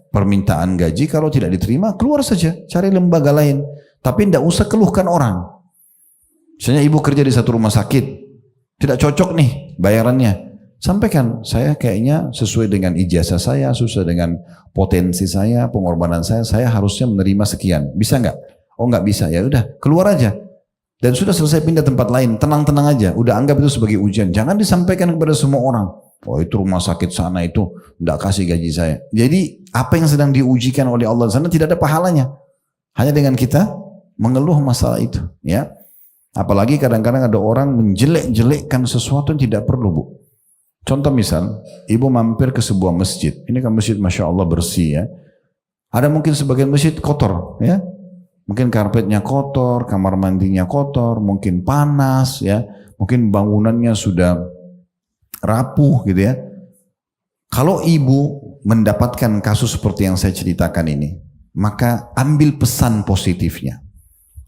permintaan gaji. Kalau tidak diterima, keluar saja, cari lembaga lain. Tapi tidak usah keluhkan orang. Misalnya ibu kerja di satu rumah sakit, tidak cocok nih bayarannya. Sampaikan, saya kayaknya sesuai dengan ijazah saya, sesuai dengan potensi saya, pengorbanan saya harusnya menerima sekian. Bisa nggak? Oh nggak bisa, ya udah keluar aja. Dan sudah selesai pindah tempat lain, tenang-tenang aja. Udah anggap itu sebagai ujian. Jangan disampaikan kepada semua orang. Oh itu rumah sakit sana itu nggak kasih gaji saya. Jadi apa yang sedang diujikan oleh Allah sana tidak ada pahalanya. Hanya dengan kita mengeluh masalah itu, ya. Apalagi kadang-kadang ada orang menjelek-jelekkan sesuatu yang tidak perlu, Bu. Contoh misal, ibu mampir ke sebuah masjid. Ini kan masjid Masya Allah bersih ya. Ada mungkin sebagian masjid kotor ya. Mungkin karpetnya kotor, kamar mandinya kotor, mungkin panas ya. Mungkin bangunannya sudah rapuh gitu ya. Kalau ibu mendapatkan kasus seperti yang saya ceritakan ini, maka ambil pesan positifnya.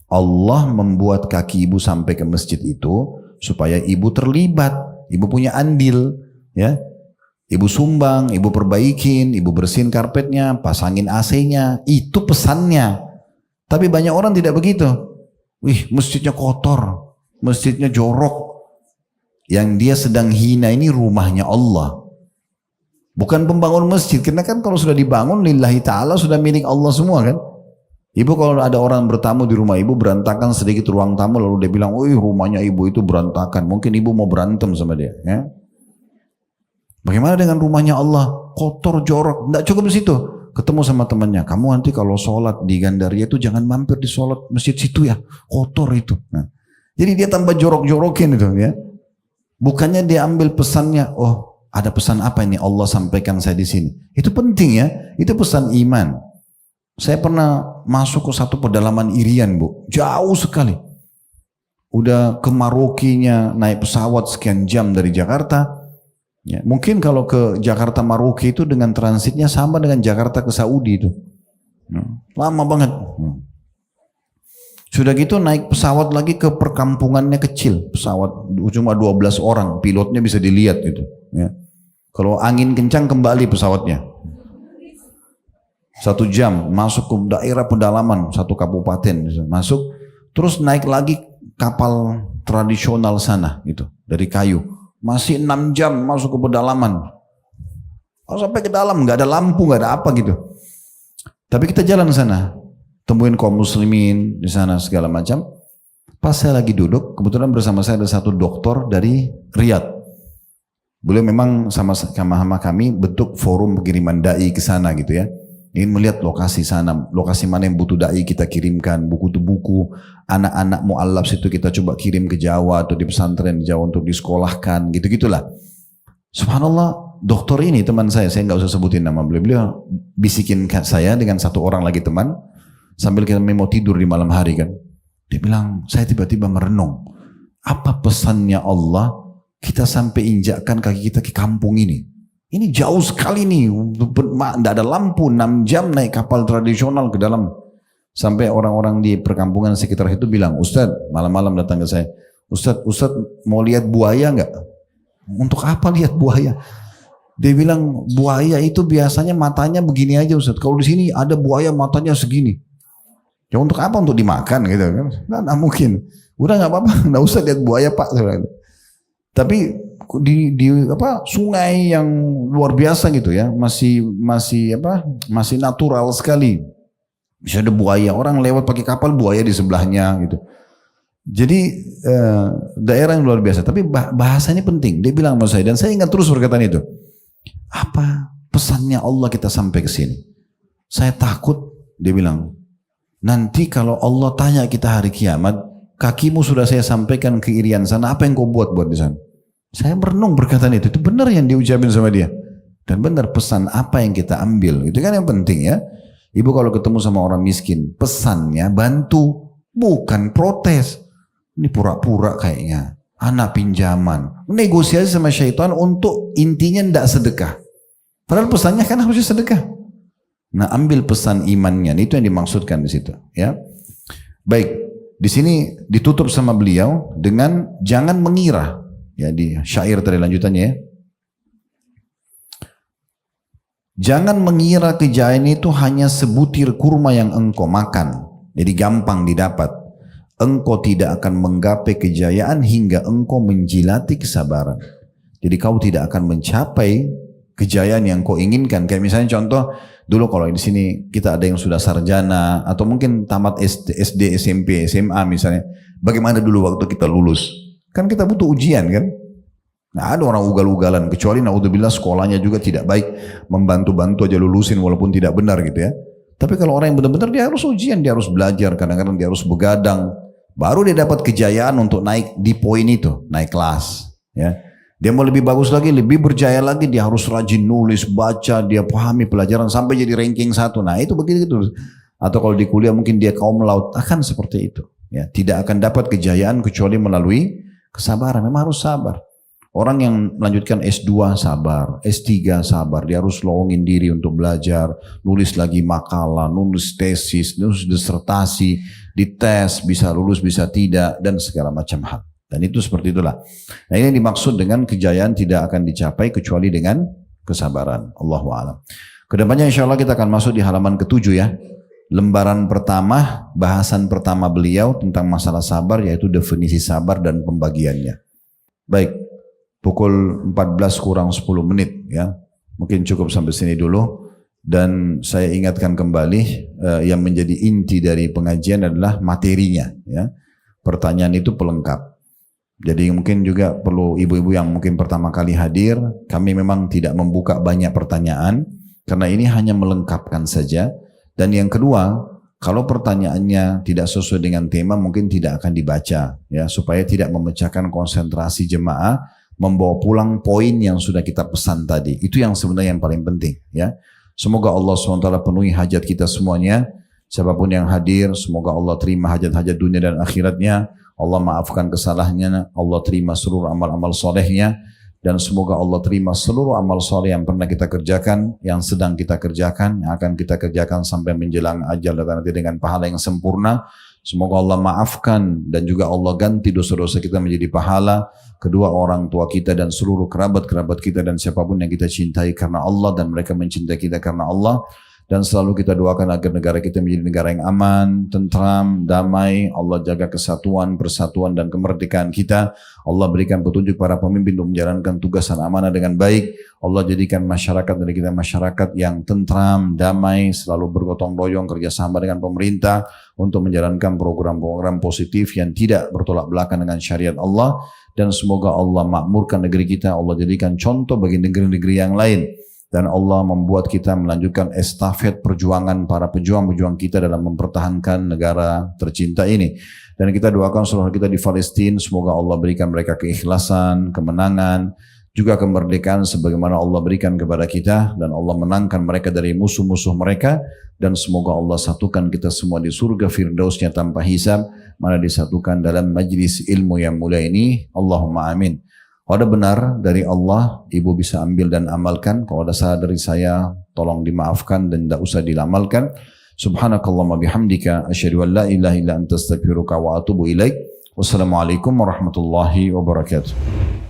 Allah membuat kaki ibu sampai ke masjid itu supaya ibu terlibat, ibu punya andil, ya. Ibu sumbang, ibu perbaikin, ibu bersihin karpetnya, pasangin AC-nya, itu pesannya. Tapi banyak orang tidak begitu. Wih, masjidnya kotor, masjidnya jorok. Yang dia sedang hina ini rumahnya Allah. Bukan pembangun masjid, karena kan kalau sudah dibangun lillahi ta'ala sudah milik Allah semua kan. Ibu kalau ada orang bertamu di rumah ibu berantakan sedikit ruang tamu lalu dia bilang, oh rumahnya ibu itu berantakan. Mungkin ibu mau berantem sama dia. Ya? Bagaimana dengan rumahnya Allah? Kotor, jorok. Tidak cukup di situ. Ketemu sama temannya. Kamu nanti kalau sholat di Gandaria itu jangan mampir di sholat masjid situ ya. Kotor itu. Nah, jadi dia tambah jorok-jorokin itu ya. Bukannya dia ambil pesannya. Oh ada pesan apa ini Allah sampaikan saya di sini. Itu penting ya. Itu pesan iman. Saya pernah masuk ke satu pedalaman Irian, Bu. Jauh sekali. Udah ke Marokinya naik pesawat sekian jam dari Jakarta. Ya, mungkin kalau ke Jakarta Maroki itu dengan transitnya sama dengan Jakarta ke Saudi itu. Lama banget. Sudah gitu naik pesawat lagi ke perkampungannya kecil. Pesawat cuma 12 orang. Pilotnya bisa dilihat gitu. Ya. Kalau angin kencang kembali pesawatnya. 1 jam masuk ke daerah pedalaman satu kabupaten masuk terus naik lagi kapal tradisional sana gitu dari kayu masih 6 jam masuk ke pedalaman sampai ke dalam nggak ada lampu nggak ada apa gitu tapi kita jalan sana temuin kaum muslimin di sana segala macam pas saya lagi duduk kebetulan bersama saya ada satu dokter dari Riyadh beliau memang sama kami bentuk forum pengiriman dai ke sana gitu ya. Ingin melihat lokasi sana, lokasi mana yang butuh dai kita kirimkan, buku-buku, anak-anak mu'allaf situ kita coba kirim ke Jawa atau di pesantren di Jawa untuk disekolahkan, gitu-gitulah. Subhanallah, dokter ini teman saya nggak usah sebutin nama beliau bisikin saya dengan satu orang lagi teman, sambil kita mau tidur di malam hari kan. Dia bilang, saya tiba-tiba merenung, apa pesannya Allah kita sampai injakkan kaki kita ke kampung ini. Ini jauh sekali nih, tidak ada lampu, 6 jam naik kapal tradisional ke dalam. Sampai orang-orang di perkampungan sekitar itu bilang, Ustadz, malam-malam datang ke saya, Ustadz mau lihat buaya nggak? Untuk apa lihat buaya? Dia bilang, buaya itu biasanya matanya begini aja Ustadz, kalau di sini ada buaya matanya segini. Ya untuk apa? Untuk dimakan gitu kan? Nah, mungkin. Udah nggak apa-apa, nggak usah lihat buaya Pak. Tapi di sungai yang luar biasa gitu ya masih natural sekali bisa ada buaya orang lewat pakai kapal buaya di sebelahnya gitu jadi daerah yang luar biasa tapi bahasanya penting dia bilang sama saya dan saya ingat terus perkataan itu apa pesannya Allah kita sampai ke sini saya takut dia bilang nanti kalau Allah tanya kita hari kiamat kakimu sudah saya sampaikan ke Irian sana apa yang kau buat di sana. Saya merenung perkataan itu benar yang diucapin sama dia. Dan benar pesan apa yang kita ambil. Itu kan yang penting ya. Ibu kalau ketemu sama orang miskin, pesannya bantu. Bukan protes. Ini pura-pura kayaknya. anak pinjaman. Negosiasi sama syaitan untuk intinya tidak sedekah. Padahal pesannya kan harusnya sedekah. Nah, ambil pesan imannya, itu yang dimaksudkan di situ, ya. Baik, di sini ditutup sama beliau dengan jangan mengira, ya, di syair tadi lanjutannya, ya. Jangan mengira kejayaan itu hanya sebutir kurma yang engkau makan, jadi gampang didapat. Engkau tidak akan menggapai kejayaan hingga engkau menjilati kesabaran. Jadi kau tidak akan mencapai kejayaan yang kau inginkan. Kayak misalnya contoh, dulu kalau di sini kita ada yang sudah sarjana atau mungkin tamat SD, SMP, SMA misalnya. Bagaimana dulu waktu kita lulus? Kan kita butuh ujian kan? Nah, ada orang ugal-ugalan, kecuali naudzubillah sekolahnya juga tidak baik, membantu-bantu aja lulusin walaupun tidak benar gitu ya. Tapi kalau orang yang benar-benar dia harus ujian, dia harus belajar, kadang-kadang dia harus begadang, baru dia dapat kejayaan untuk naik di poin itu, naik kelas. Ya, dia mau lebih bagus lagi, lebih berjaya lagi, dia harus rajin nulis, baca, dia pahami pelajaran sampai jadi ranking 1. Nah itu begitu. Atau kalau di kuliah mungkin dia kaum laut, akan seperti itu. Ya, tidak akan dapat kejayaan kecuali melalui kesabaran. Memang harus sabar. Orang yang melanjutkan S2 sabar, S3 sabar, dia harus lowongin diri untuk belajar, nulis lagi makalah, nulis tesis, nulis disertasi, dites, bisa lulus, bisa tidak, dan segala macam hal. Dan itu seperti itulah. Nah ini dimaksud dengan kejayaan tidak akan dicapai kecuali dengan kesabaran. Allahu a'lam. Kedepannya insya Allah kita akan masuk di halaman ke-7 ya. Lembaran pertama, bahasan pertama beliau tentang masalah sabar, yaitu definisi sabar dan pembagiannya. Baik. Pukul 14 kurang 10 menit ya. Mungkin cukup sampai sini dulu. Dan saya ingatkan kembali yang menjadi inti dari pengajian adalah materinya ya. Pertanyaan itu pelengkap. Jadi mungkin juga perlu ibu-ibu yang mungkin pertama kali hadir, kami memang tidak membuka banyak pertanyaan karena ini hanya melengkapkan saja. Dan yang kedua, kalau pertanyaannya tidak sesuai dengan tema mungkin tidak akan dibaca ya, supaya tidak memecahkan konsentrasi jemaah, membawa pulang poin yang sudah kita pesan tadi. Itu yang sebenarnya yang paling penting ya. Semoga Allah SWT penuhi hajat kita semuanya. Siapapun yang hadir, semoga Allah terima hajat-hajat dunia dan akhiratnya. Allah maafkan kesalahannya, Allah terima seluruh amal-amal solehnya. Dan semoga Allah terima seluruh amal soleh yang pernah kita kerjakan, yang sedang kita kerjakan, yang akan kita kerjakan sampai menjelang ajal dan nanti dengan pahala yang sempurna. Semoga Allah maafkan dan juga Allah ganti dosa-dosa kita menjadi pahala, kedua orang tua kita dan seluruh kerabat-kerabat kita dan siapapun yang kita cintai karena Allah dan mereka mencintai kita karena Allah. Dan selalu kita doakan agar negara kita menjadi negara yang aman, tentram, damai. Allah jaga kesatuan, persatuan dan kemerdekaan kita. Allah berikan petunjuk para pemimpin untuk menjalankan tugas dan amanah dengan baik. Allah jadikan masyarakat dari kita masyarakat yang tentram, damai, selalu bergotong royong kerjasama dengan pemerintah untuk menjalankan program-program positif yang tidak bertolak belakang dengan syariat Allah. Dan semoga Allah makmurkan negeri kita, Allah jadikan contoh bagi negeri-negeri yang lain. Dan Allah membuat kita melanjutkan estafet perjuangan para pejuang-pejuang kita dalam mempertahankan negara tercinta ini. Dan kita doakan saudara kita di Palestina, semoga Allah berikan mereka keikhlasan, kemenangan, juga kemerdekaan sebagaimana Allah berikan kepada kita. Dan Allah menangkan mereka dari musuh-musuh mereka. Dan semoga Allah satukan kita semua di surga firdausnya tanpa hisab, mana disatukan dalam majlis ilmu yang mulia ini. Allahumma amin. Kalau ada benar dari Allah, ibu bisa ambil dan amalkan. Kalau ada salah dari saya, tolong dimaafkan dan tidak usah diamalkan. Subhanakallahumma bihamdika, asyhadu an la ilaha illa anta astaghfiruka wa atubu ilaik. Wassalamualaikum warahmatullahi wabarakatuh.